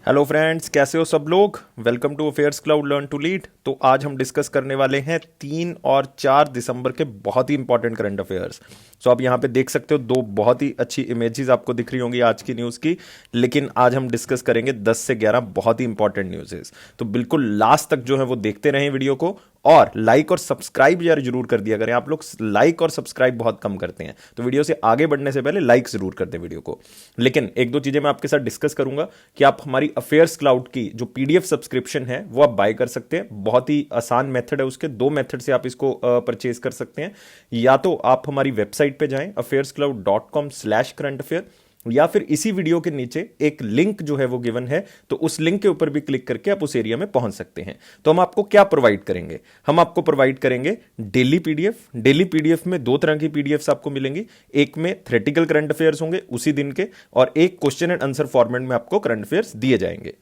Hello friends, कैसे हो सब लोग। Welcome to Affairs Cloud learn to lead. तो आज हम डिस्कस करने वाले हैं 3 और 4 दिसंबर के बहुत ही इंपॉर्टेंट करंट अफेयर्स। सो आप यहाँ पे देख सकते हो, दो बहुत ही अच्छी इमेजेस आपको दिख रही होंगी आज की न्यूज़ की। लेकिन आज हम डिस्कस करेंगे 10 से 11 बहुत ही इंपॉर्टेंट न्यूज़ेस। तो बिल्कुल लास्ट तक जो है वो देखते रहें वीडियो को, और लाइक और सब्सक्राइब यार जरूर कर दिया करें। आप लोग लाइक और सब्सक्राइब बहुत कम करते हैं, तो वीडियो से आगे बढ़ने से पहले लाइक जरूर कर दें वीडियो को। लेकिन एक दो चीजें मैं आपके साथ डिस्कस करूंगा कि आप हमारी अफेयर्स क्लाउड की जो पीडीएफ सब्सक्रिप्शन है वो आप बाय कर सकते हैं। बहुत ही आसान मेथड है, उसके दो मेथड से आप इसको परचेज कर सकते हैं। या तो आप हमारी वेबसाइट पे जाएं affairscloud.com/current affair, या फिर इसी वीडियो के नीचे एक लिंक जो है वो गिवन है, तो उस लिंक के ऊपर भी क्लिक करके आप उस एरिया में पहुंच सकते हैं। तो हम आपको क्या प्रोवाइड करेंगे, हम आपको प्रोवाइड करेंगे डेली पीडीएफ। डेली पीडीएफ में दो तरह की पीडीएफ्स आपको मिलेंगी। एक में थ्योरेटिकल करंट अफेयर्स होंगे उसी दिन के, और एक क्वेश्चन एंड आंसर फॉर्मेट में आपको करंट अफेयर्स दिए जाएंगे।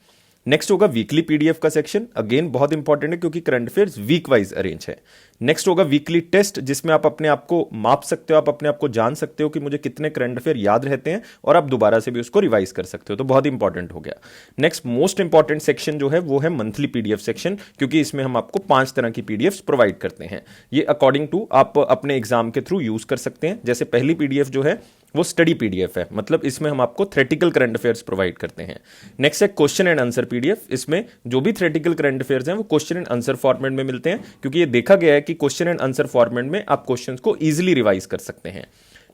नेक्स्ट होगा वीकली पीडीएफ का सेक्शन, अगेन बहुत इंपॉर्टेंट है क्योंकि current affairs week wise arrange है। नेक्स्ट होगा वीकली टेस्ट, जिसमें आप अपने आप को माप सकते हो, आप अपने आप को जान सकते हो कि मुझे कितने करंट अफेयर याद रहते हैं, और आप दोबारा से भी उसको रिवाइज कर सकते हो। तो बहुत इंपॉर्टेंट हो गया। नेक्स्ट मोस्ट इंपॉर्टेंट सेक्शन जो है वो है मंथली पीडीएफ सेक्शन, क्योंकि इसमें हम आपको 5 तरह की पीडीएफ प्रोवाइड करते हैं। ये अकॉर्डिंग टू आप अपने एग्जाम के थ्रू यूज कर सकते हैं। जैसे पहली पीडीएफ जो है वो स्टडी पीडीएफ है, मतलब इसमें हम आपको थ्योरेटिकल करंट अफेयर्स प्रोवाइड करते हैं। नेक्स्ट है क्वेश्चन एंड आंसर पीडीएफ। इसमें जो भी थ्योरेटिकल करंट अफेयर्स हैं वो क्वेश्चन एंड आंसर फॉर्मेट में मिलते हैं, क्योंकि ये देखा गया है कि क्वेश्चन एंड आंसर फॉर्मेट में आप क्वेश्चंस को इजीली रिवाइज कर सकते हैं।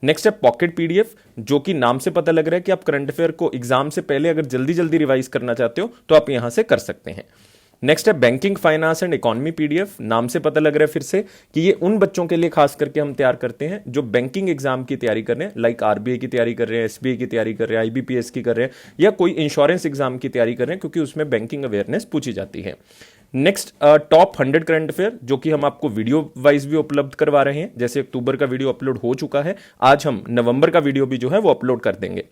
नेक्स्ट है पॉकेट पीडीएफ, जो कि नाम से पता लग रहा है कि आप करंट अफेयर को एग्जाम से पहले अगर जल्दी जल्दी रिवाइज करना चाहते हो तो आप यहां से कर सकते हैं। नेक्स्ट है banking, finance and economy PDF. नाम से पता लग रहा है फिर से कि ये उन बच्चों के लिए खास करके हम तैयार करते हैं जो बैंकिंग एग्जाम की तैयारी कर रहे हैं, लाइक आरबीआई की तैयारी कर रहे हैं, एसबीआई की तैयारी कर रहे हैं, आईबीपीएस की कर रहे हैं, या कोई इंश्योरेंस एग्जाम की तैयारी कर रहे हैं, क्योंकि उसमें बैंकिंग अवेयरनेस पूछी जाती है। नेक्स्ट टॉप 100 करंट अफेयर, जो कि हम आपको वीडियो वाइज भी उपलब्ध करवा रहे हैं। जैसे अक्टूबर का वीडियो अपलोड हो चुका है, आज हम नवंबर का वीडियो भी जो है वो अपलोड कर देंगे।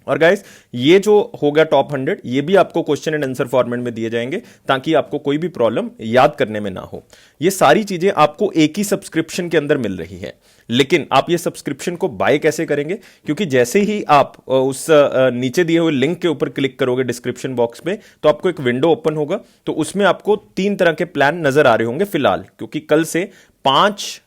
और गाइस, ये जो होगा टॉप 100, ये भी आपको क्वेश्चन एंड आंसर फॉर्मेट में दिए जाएंगे, ताकि आपको कोई भी प्रॉब्लम याद करने में ना हो। ये सारी चीजें आपको एक ही सब्सक्रिप्शन के अंदर मिल रही है। लेकिन आप ये सब्सक्रिप्शन को बाय कैसे करेंगे, क्योंकि जैसे ही आप उस नीचे दिए हुए लिंक के ऊपर क्लिक करोगे डिस्क्रिप्शन बॉक्स में, तो आपको एक विंडो ओपन होगा। तो उसमें आपको 3 तरह के प्लान नजर आ रहे होंगे फिलहाल, क्योंकि कल से 5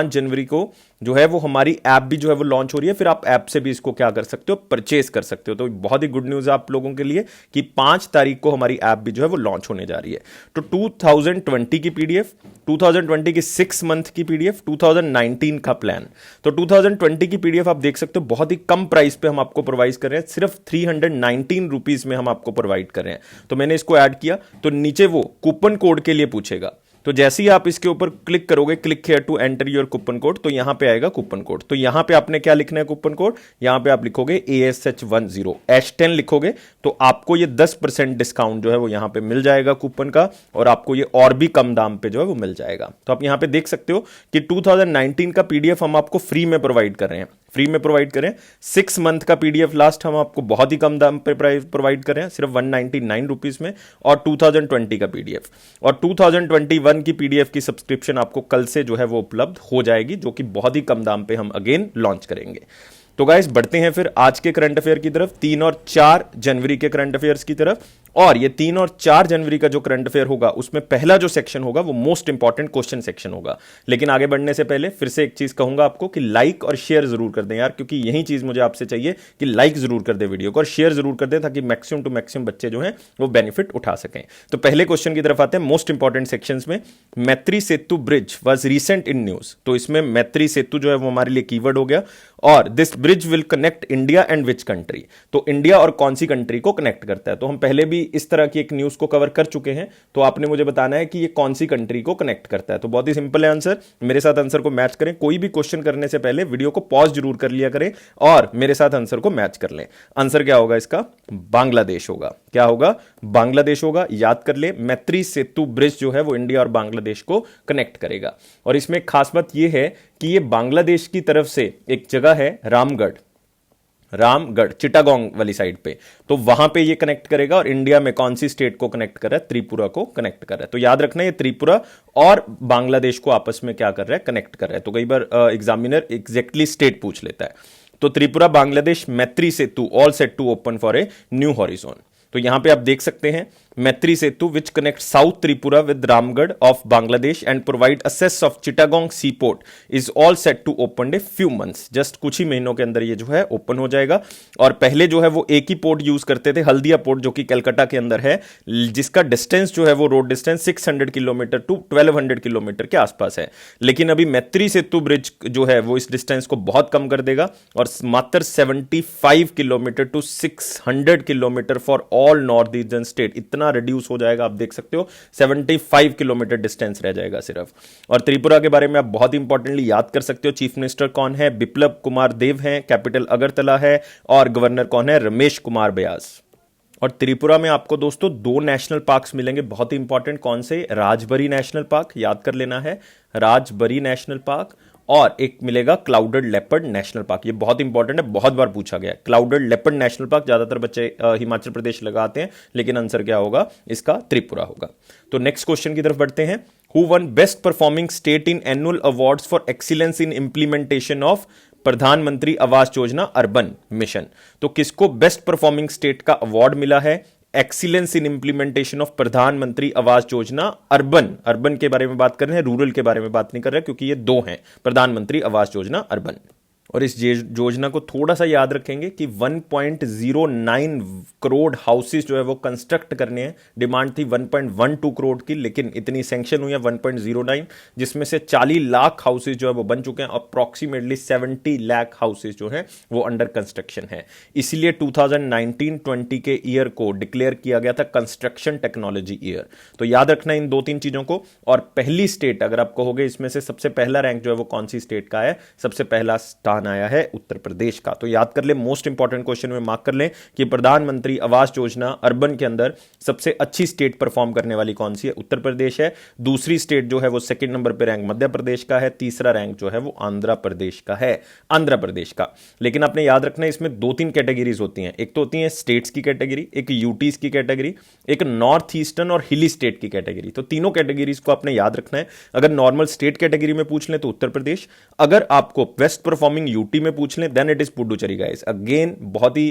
जनवरी को जो है वो हमारी ऐप भी जो है वो लॉन्च हो रही है। फिर आप ऐप से भी इसको क्या कर सकते हो, परचेज कर सकते हो। तो बहुत ही गुड न्यूज है आप लोगों के लिए कि 5 तारीख को हमारी ऐप भी जो है वो लॉन्च होने जा रही है। तो 2020 की पीडीएफ, 2020 की 6 मंथ की पीडीएफ, 2019 का प्लान। तो 2020 की पीडीएफ आप देख सकते हो बहुत ही कम प्राइस पे हम आपको प्रोवाइड कर रहे हैं, सिर्फ 319 रुपीज में हम आपको प्रोवाइड कर रहे हैं। तो मैंने इसको ऐड किया, तो नीचे वो कूपन कोड के लिए पूछेगा। तो जैसे ही आप इसके ऊपर क्लिक करोगे, click here to enter your coupon code, तो यहां पे आएगा कूपन कोड। तो यहां पे आपने क्या लिखना है कूपन कोड, यहां पे आप लिखोगे ASH10 H10 लिखोगे, तो आपको ये 10% डिस्काउंट जो है वो यहां पे मिल जाएगा कूपन का, और आपको ये और भी कम दाम पे जो है वो मिल जाएगा। तो आप यहां पे देख सकते हो कि 2019 का पीडीएफ हम आपको फ्री में प्रोवाइड कर रहे हैं, फ्री में प्रोवाइड करें। 6 मंथ का पीडीएफ लास्ट हम आपको बहुत ही कम दाम पे प्रोवाइड कर रहे हैं, सिर्फ 199 रुपीज में। और 2020 का पीडीएफ और 2021 की पीडीएफ की सब्सक्रिप्शन आपको कल से जो है वो उपलब्ध हो जाएगी, जो कि बहुत ही कम दाम पे हम अगेन लॉन्च करेंगे। तो गाइस, बढ़ते हैं फिर आज के करंट अफेयर की तरफ, 3 और 4 जनवरी के करंट अफेयर्स की तरफ। और ये 3 और 4 जनवरी का जो करंट अफेयर होगा, उसमें पहला जो सेक्शन होगा वो मोस्ट इंपॉर्टेंट क्वेश्चन सेक्शन होगा। लेकिन आगे बढ़ने से पहले फिर से एक चीज कहूंगा आपको कि लाइक और शेयर जरूर कर दें यार, क्योंकि यही चीज मुझे आपसे चाहिए कि लाइक जरूर कर दे वीडियो को, और शेयर जरूर कर दे, ताकि मैक्सिमम टू मैक्सिमम बच्चे जो हैं वो बेनिफिट उठा सकें। तो पहले क्वेश्चन की तरफ आते हैं मोस्ट इंपॉर्टेंट सेक्शंस में। Maitri Setu bridge was recent in news. तो इसमें मैत्री सेतु जो है वो हमारे लिए कीवर्ड हो गया। और this bridge will connect India and which country. तो इंडिया और कौन सी कंट्री को कनेक्ट करता है। तो हम पहले भी इस तरह की एक न्यूज को कवर कर चुके हैं, तो आपने मुझे बताना है कि ये कौन सी कंट्री को कनेक्ट करता है। तो बहुत ही सिंपल है आंसर, मेरे साथ आंसर को मैच करें। कोई भी क्वेश्चन करने से पहले वीडियो को पॉज जरूर कर लिया करें और मेरे साथ आंसर को मैच कर लें। आंसर क्या होगा इसका, बांग्लादेश होगा। क्या होगा, बांग्लादेश होगा। याद कर ले, मैत्री सेतु ब्रिज जो है वो इंडिया और बांग्लादेश को कनेक्ट करेगा। और इसमें खास बात यह है कि ये बांग्लादेश की तरफ से एक जगह है रामगढ़ चिटागोंग वाली साइड पे, तो वहां पे ये कनेक्ट करेगा। और इंडिया में कौन सी स्टेट को कनेक्ट कर रहा है, त्रिपुरा को कनेक्ट कर रहा है। तो याद रखना, ये त्रिपुरा और बांग्लादेश को आपस में क्या कर रहा है, कनेक्ट कर रहा है। तो कई बार एग्जामिनर एग्जैक्टली स्टेट पूछ लेता है। तो Tripura Bangladesh Maitri Setu all set to open for a new horizon. तो यहां पे आप देख सकते हैं Maitri Setu which connect south Tripura with Ramgarh of Bangladesh and provide access of Chittagong sea port is all set to open a few months. जस्ट कुछ ही महीनों के अंदर ये जो है ओपन हो जाएगा। और पहले जो है वो एक ही पोर्ट यूज करते थे, हल्दिया पोर्ट, जो कि कलकत्ता के अंदर है, जिसका डिस्टेंस जो है वो road distance 600 kilometre to 1200 kilometre के आसपास है। लेकिन अभी मैत्री सेतु ब्रिज जो है वो इस डिस्टेंस को बहुत कम कर देगा और मात्र 75 kilometre to 600 kilometre for all north eastern state, इतना रिड्यूस हो जाएगा। आप देख सकते हो 75 किलोमीटर डिस्टेंस रह जाएगा सिर्फ। और त्रिपुरा के बारे में आप बहुत इंपॉर्टेंटली याद कर सकते हो, चीफ मिनिस्टर कौन है? बिप्लब कुमार देव हैं, कैपिटल अगरतला है, और गवर्नर कौन है? रमेश कुमार ब्यास। और त्रिपुरा में आपको दोस्तों 2 नेशनल पार्क्स मिलेंगे, बहुत ही इंपॉर्टेंट। कौन से? राजबरी नेशनल पार्क, याद कर लेना है, राजबरी नेशनल पार्क, और एक मिलेगा क्लाउडेड लेपर्ड नेशनल पार्क। ये बहुत इंपॉर्टेंट है, बहुत बार पूछा गया है। क्लाउडेड लेपर्ड नेशनल पार्क ज्यादातर बच्चे हिमाचल प्रदेश लगाते हैं, लेकिन आंसर क्या होगा इसका? त्रिपुरा होगा। तो नेक्स्ट क्वेश्चन की तरफ बढ़ते हैं। Who one best performing state in annual awards for excellence in implementation of प्रधानमंत्री आवास योजना अर्बन मिशन? तो किसको बेस्ट परफॉर्मिंग स्टेट का अवार्ड मिला है एक्सीलेंस इन इंप्लीमेंटेशन ऑफ प्रधानमंत्री आवास योजना अर्बन? अर्बन के बारे में बात कर रहे हैं, रूरल के बारे में बात नहीं कर रहे, क्योंकि ये 2 हैं, प्रधानमंत्री आवास योजना अर्बन। और इस योजना को थोड़ा सा याद रखेंगे कि 1.09 करोड़ हाउसेस जो है वो कंस्ट्रक्ट करने हैं। डिमांड थी 1.12 करोड़ की, लेकिन इतनी सैंक्शन हुई है 1.09, जिसमें से 40 लाख हाउसेस जो है वो बन चुके हैं। अप्रॉक्सीमेटली 70 लाख हाउसेस जो है वो अंडर कंस्ट्रक्शन है। इसीलिए 2019-20 के ईयर को डिक्लेयर किया गया था कंस्ट्रक्शन टेक्नोलॉजी ईयर। तो याद रखना इन 2-3 चीजों को। और पहली स्टेट अगर आप कहोगे इसमें से सबसे पहला रैंक जो है वो कौन सी स्टेट का है? सबसे पहला स्थान आया है उत्तर प्रदेश का। तो याद कर ले, मोस्ट इंपॉर्टेंट क्वेश्चन में मार्क कर ले कि प्रधानमंत्री आवास योजना अर्बन के अंदर सबसे अच्छी स्टेट परफॉर्म करने वाली कौन सी है? उत्तर प्रदेश है। दूसरी स्टेट जो है वो सेकंड नंबर पे रैंक मध्य प्रदेश का है। तीसरा रैंक जो है वो आंध्र प्रदेश का है, आंध्र प्रदेश का। लेकिन आपने याद रखना है इसमें 2-3 कैटेगरीज होती हैं। एक तो होती है स्टेट्स की कैटेगरी, एक यूटीज की कैटेगरी, एक नॉर्थ ईस्टर्न और हिली स्टेट की कैटेगरी। तो तीनों कैटेगरीज को आपने याद रखना है। अगर नॉर्मल स्टेट कैटेगरी में पूछ ले तो उत्तर प्रदेश, अगर आपको बेस्ट परफॉर्मिंग यूटी में पूछ लें then it is Puducherry guys. Again बहुत ही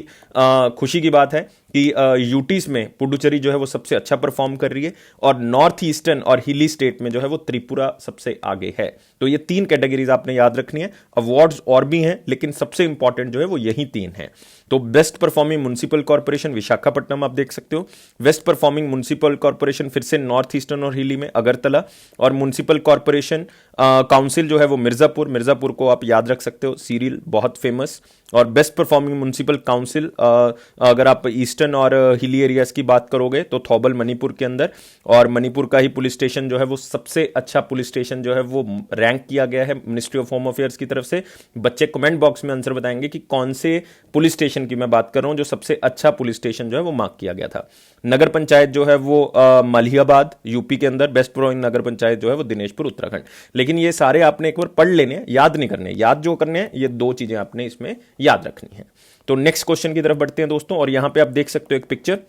खुशी की बात है कि यूटीज में पुडुचेरी जो है वो सबसे अच्छा परफॉर्म कर रही है, और नॉर्थ ईस्टर्न और हिली स्टेट में जो है वो त्रिपुरा सबसे आगे है। तो ये 3 कैटेगरीज आपने याद रखनी है। अवार्ड्स और भी हैं, लेकिन सबसे इंपॉर्टेंट जो है वो यही 3 हैं। तो best performing municipal corporation Visakhapatnam आप देख सकते हो। वेस्ट परफॉर्मिंग म्युनिसिपल कॉर्पोरेशन फिर से नॉर्थ ईस्टर्न और हिली में अगरतला, और म्युनिसिपल कॉर्पोरेशन काउंसिल जो है वो मिर्जापुर, मिर्जापुर को आप याद रख सकते हो, सीरियल बहुत फेमस। और बेस्ट परफॉर्मिंग म्युनिसिपल काउंसिल अगर आप ईस्टर्न और हिली एरियाज की बात करोगे तो थौबल मणिपुर के अंदर, और मणिपुर का ही पुलिस स्टेशन जो है वो सबसे अच्छा पुलिस स्टेशन जो है वो रैंक किया गया है मिनिस्ट्री ऑफ होम अफेयर्स की तरफ से। बच्चे कमेंट बॉक्स में आंसर बताएंगे कि कौन से पुलिस स्टेशन की मैं बात कर रहा हूं जो सबसे अच्छा पुलिस स्टेशन जो है वो मार्क किया गया था। नगर पंचायत जो है वो मलिहाबाद यूपी के अंदर, बेस्ट परफॉर्मिंग नगर पंचायत जो है वो दिनेशपुर उत्तराखंड। लेकिन ये सारे आपने एक बार पढ़ लेने, याद नहीं करने। याद जो करने हैं ये 2 चीजें आपने इसमें याद रखनी है। तो नेक्स्ट क्वेश्चन की तरफ बढ़ते हैं दोस्तों, और यहां पे आप देख सकते हो एक पिक्चर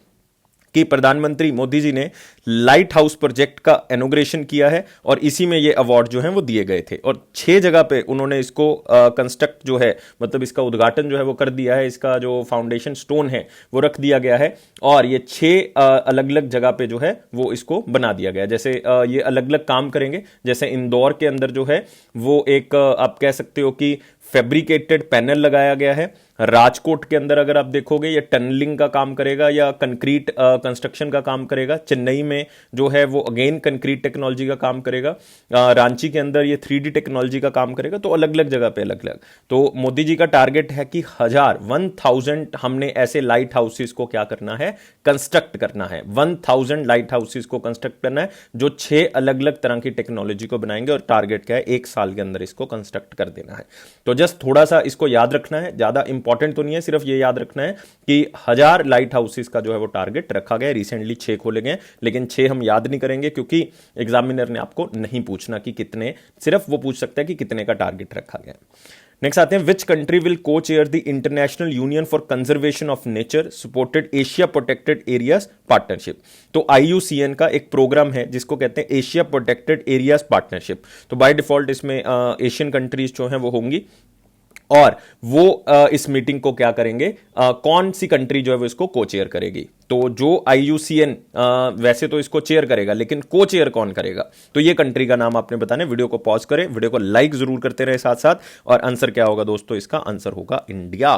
कि प्रधानमंत्री मोदी जी ने लाइट हाउस प्रोजेक्ट का इनॉग्रेशन किया है, और इसी में ये अवार्ड जो है वो दिए गए थे। और 6 जगह पे उन्होंने इसको कंस्ट्रक्ट जो है, मतलब इसका उद्घाटन जो है वो कर दिया है, इसका जो फाउंडेशन स्टोन है वो रख दिया गया है, और ये 6 अलग अलग जगह पे जो है वो इसको बना दिया गया है। जैसे ये अलग अलग काम करेंगे, जैसे इंदौर के अंदर जो है वो एक आप कह सकते हो कि फैब्रिकेटेड पैनल लगाया गया है। राजकोट के अंदर अगर आप देखोगे ये टनलिंग का काम करेगा या कंक्रीट कंस्ट्रक्शन का काम करेगा। चेन्नई में जो है वो अगेन कंक्रीट टेक्नोलॉजी का काम करेगा। रांची के अंदर ये 3D टेक्नोलॉजी का काम करेगा। तो अलग अलग जगह पे अलग अलग। तो मोदी जी का टारगेट है कि 1000 हमने ऐसे लाइट हाउसेस को क्या करना है? कंस्ट्रक्ट करना है। 1000 लाइट हाउसेस को कंस्ट्रक्ट करना है, जो 6 अलग अलग तरह की टेक्नोलॉजी को बनाएंगे, और टारगेट क्या है? 1 साल के अंदर इसको कंस्ट्रक्ट कर देना है। तो जस्ट थोड़ा सा इसको याद रखना है, ज्यादा इंपॉर्टेंट तो नहीं है, सिर्फ ये याद रखना है कि 1000 लाइट हाउसेस का जो है वो टारगेट रखा गया। रिसेंटली 6 खोले गए, लेकिन 6 हम याद नहीं करेंगे क्योंकि एग्जामिनर ने आपको नहीं पूछना कि कितने, सिर्फ वो पूछ सकता है कि कितने का टारगेट रखा गया। नेक्स्ट आते हैं, विच कंट्री विल को chair the international union for conservation of nature supported Asia protected areas partnership. तो IUCN का एक प्रोग्राम है जिसको कहते हैं एशिया प्रोटेक्टेड एरियाज पार्टनरशिप। तो बाय डिफॉल्ट इसमें एशियन कंट्रीज जो हैं वो होंगी, और वो इस मीटिंग को क्या करेंगे, कौन सी कंट्री जो है वो इसको को चेयर करेगी। तो जो IUCN वैसे तो इसको चेयर करेगा, लेकिन को चेयर कौन करेगा, तो ये कंट्री का नाम आपने बताना है। वीडियो को पॉज करें, वीडियो को लाइक जरूर करते रहे साथ साथ। और आंसर क्या होगा दोस्तों, इसका आंसर होगा इंडिया।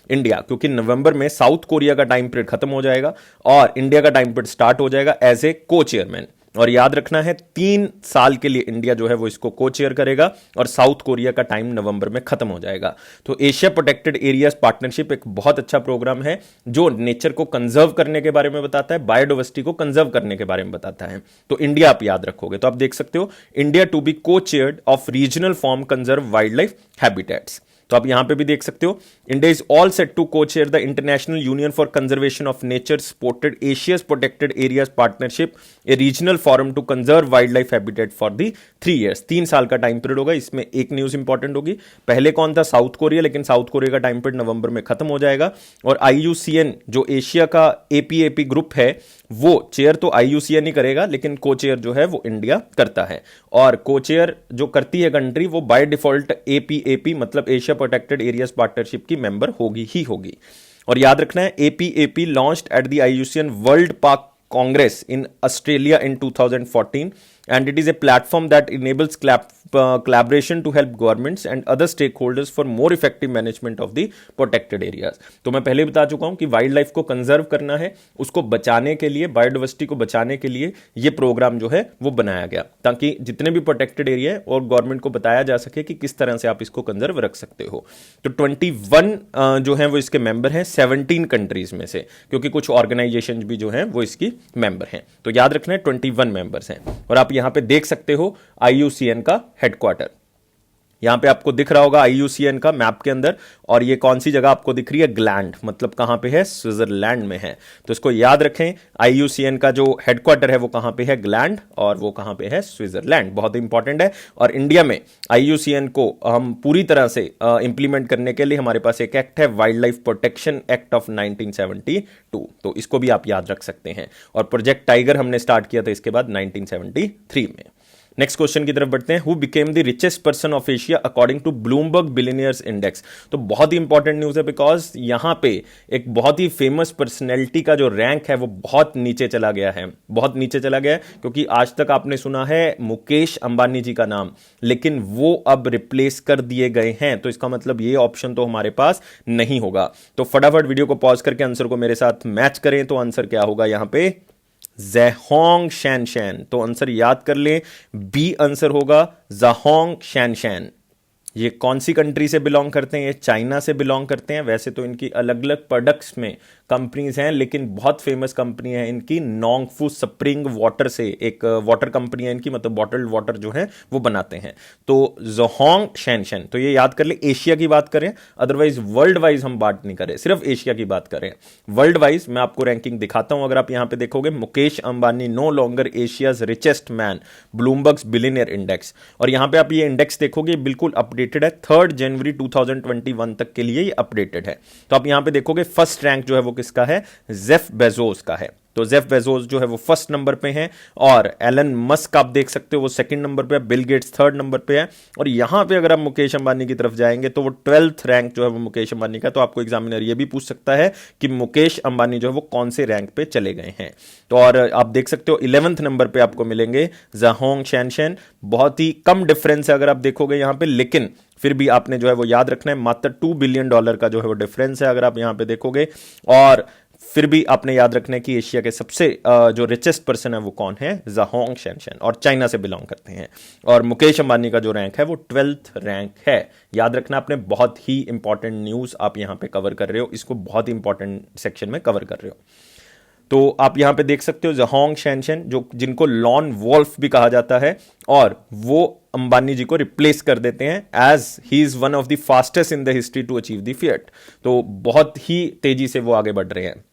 इंडिया, क्योंकि नवंबर में साउथ कोरिया का टाइम पीरियड खत्म हो जाएगा और इंडिया का टाइम पीरियड स्टार्ट हो जाएगा एज ए को चेयरमैन। और याद रखना है 3 साल के लिए इंडिया जो है वो इसको को चेयर करेगा और साउथ कोरिया का टाइम नवंबर में खत्म हो जाएगा। तो एशिया प्रोटेक्टेड एरियाज पार्टनरशिप एक बहुत अच्छा प्रोग्राम है जो नेचर को कंजर्व करने के बारे में बताता है, बायोडाइवर्सिटी को कंजर्व करने के बारे में बताता है। तो इंडिया आप याद रखोगे तो आप देख सकते हो India to be co chaired of regional form conserve wildlife habitats. तो आप यहां पे भी देख सकते हो India is all set to co chair the international union for conservation of nature supported Asia's protected areas partnership, a regional forum to conserve wildlife habitat for the 3 years। 3 साल का टाइम पीरियड होगा। इसमें एक news important होगी, पहले कौन था, south Korea, लेकिन साउथ कोरिया का टाइम पीरियड नवंबर में खत्म हो जाएगा। और IUCN जो एशिया का APAP ग्रुप है, वो चेयर तो IUCN ही करेगा, लेकिन को चेयर जो है वो इंडिया करता है। और को चेयर जो करती है कंट्री, वो बाय डिफॉल्ट APAP मतलब एशिया प्रोटेक्टेड एरियाज पार्टनरशिप की मेंबर होगी ही होगी। और याद रखना है APAP launched at the IUCN world park Congress in Australia in 2014, and it is a platform that enables collaboration to help governments and other stakeholders for more effective management of the protected areas। तो मैं पहले बता चुका हूं कि wild life को conserve करना है, उसको बचाने के लिए, बायोडाइवर्सिटी को बचाने के लिए ये प्रोग्राम जो है वो बनाया गया, ताकि जितने भी प्रोटेक्टेड एरिया है और गवर्नमेंट को बताया जा सके कि किस तरह से आप इसको कंजर्व रख सकते हो। तो 21 जो है वो इसके मेंबर हैं 17 कंट्रीज में से, क्योंकि कुछ ऑर्गेनाइजेशन भी जो हैं वो इसकी मेंबर हैं। तो याद रखना है 21 मेंबर्स हैं। और आप यहां पे देख सकते हो IUCN का हेडक्वार्टर, यहां पे आपको दिख रहा होगा IUCN का मैप के अंदर। और ये कौन सी जगह आपको दिख रही है, ग्लैंड, मतलब कहां पे है, स्विट्जरलैंड में है। तो इसको याद रखें, IUCN का जो हेडक्वार्टर है वो कहां पे है, ग्लैंड, और वो कहां पे है, स्विट्जरलैंड। बहुत इंपॉर्टेंट है। और इंडिया में IUCN को हम पूरी तरह से इंप्लीमेंट करने के लिए हमारे पास एक एक्ट है, wild life protection act of 1972। तो इसको भी आप याद रख सकते हैं। और प्रोजेक्ट टाइगर हमने स्टार्ट किया था इसके बाद 1973 में। नेक्स्ट क्वेश्चन की तरफ बढ़ते हैं। Who became the richest person of Asia according to Bloomberg billionaires index. तो बहुत ही इंपॉर्टेंट न्यूज है, बिकॉज यहां पे एक बहुत ही फेमस पर्सनैलिटी का जो रैंक है वो बहुत नीचे चला गया है, बहुत नीचे चला गया है। क्योंकि आज तक आपने सुना है मुकेश अंबानी जी का नाम, लेकिन वो अब रिप्लेस कर दिए गए हैं। तो इसका मतलब ये ऑप्शन तो हमारे पास नहीं होगा। तो फटाफट वीडियो को पॉज करके आंसर को मेरे साथ मैच करें। तो आंसर क्या होगा यहां पे, ज़ेहोंग शैनशैन। तो आंसर याद कर लें, बी आंसर होगा ज़ेहोंग शैनशैन। ये कौन सी कंट्री से बिलोंग करते हैं, ये चाइना से बिलोंग करते हैं। वैसे तो इनकी अलग अलग प्रोडक्ट्स में कंपनीज हैं, लेकिन बहुत फेमस कंपनी है इनकी नोंगफू स्प्रिंग वाटर से, एक वाटर कंपनी है इनकी, मतलब बॉटल्ड वाटर जो है वो बनाते हैं। तो ज़ेहोंग शैनशैन, तो ये याद कर ले। एशिया की बात करें, अदरवाइज वर्ल्ड वाइज हम बात नहीं करें, सिर्फ एशिया की बात करें। वर्ल्ड वाइज मैं आपको रैंकिंग दिखाता हूं। अगर आप यहां पे देखोगे, Mukesh Ambani no longer Asia's richest man, Bloomberg's billionaire index. और यहां पे आप ये इंडेक्स देखोगे, बिल्कुल अपडेटेड है, 3 जनवरी 2021 तक के लिए ये अपडेटेड है। तो आप यहां पे देखोगे फर्स्ट रैंक जो है वो किसका है, जेफ बेजोस का है। तो जेफ बेजोस जो है वो फर्स्ट नंबर पे हैं, और एलन मस्क आप देख सकते हो वो सेकंड नंबर पे है, बिल गेट्स थर्ड नंबर पे है। और यहां पे अगर आप मुकेश अंबानी की तरफ जाएंगे तो वो 12th रैंक जो है वो मुकेश अंबानी का। तो आपको एग्जामिनर ये भी पूछ सकता है कि मुकेश अंबानी जो है वो कौन से रैंक पे चले गए हैं। तो और आप देख सकते हो 11th नंबर पे आपको मिलेंगे ज़ेहोंग शैनशैन। बहुत ही कम डिफरेंस है अगर आप देखोगे यहां पर, लेकिन फिर भी आपने जो है वो याद रखना है, मात्र $2 बिलियन का जो है वो डिफरेंस है अगर आप यहां पे देखोगे। और फिर भी आपने याद रखना है कि एशिया के सबसे जो रिचेस्ट पर्सन है वो कौन है, ज़ेहोंग शैनशैन, और चाइना से बिलोंग करते हैं। और मुकेश अंबानी का जो रैंक है वो 12th रैंक है। याद रखना, आपने बहुत ही इंपॉर्टेंट न्यूज आप यहां पे कवर कर रहे हो, इसको बहुत ही इंपॉर्टेंट सेक्शन में कवर कर रहे हो। तो आप यहां पे देख सकते हो ज़ेहोंग शैनशैन, जो जिनको लॉन वॉल्फ भी कहा जाता है, और वो अंबानी जी को रिप्लेस कर देते हैं as he is one of the fastest in the history to achieve the feat. तो बहुत ही तेजी से वो आगे बढ़ रहे हैं।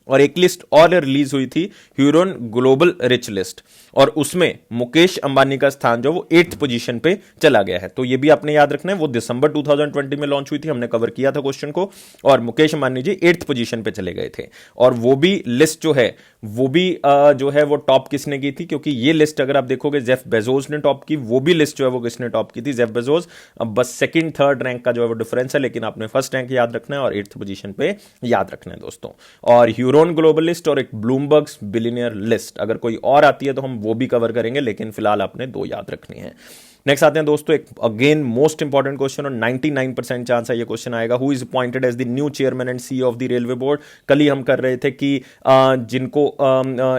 और एक लिस्ट और रिलीज हुई थी, ह्यूरन ग्लोबल रिच लिस्ट, और उसमें मुकेश अंबानी का स्थान जो वो 8th पोजीशन पे चला गया है। तो ये भी आपने याद रखना है, वो दिसंबर 2020 में लॉन्च हुई थी, हमने कवर किया था क्वेश्चन को, और मुकेश अंबानी जी 8th पोजीशन पे चले गए थे। और वो भी लिस्ट जो है वो भी जो है वो टॉप किसने की थी, क्योंकि ये लिस्ट अगर आप देखोगे जेफ बेजोस ने टॉप की, वो भी लिस्ट जो है वो किसने टॉप की थी, जेफ बेजोस। अब बस सेकंड थर्ड रैंक का जो है वो डिफरेंस है, लेकिन आपने फर्स्ट रैंक याद रखना है और 8th पोजीशन पे याद रखना है दोस्तों। और ह्यूरोन ग्लोबल लिस्ट और एक ब्लूमबर्ग्स बिलियनियर लिस्ट, अगर कोई और आती है तो हम वो भी कवर करेंगे, लेकिन फिलहाल आपने 2 याद रखनी है। नेक्स्ट आते हैं दोस्तों एक अगेन मोस्ट इंपॉर्टेंट क्वेश्चन, और 99% चांस है ये क्वेश्चन आएगा। Who is appointed as the new chairman and CEO of the railway board. कल ही हम कर रहे थे कि जिनको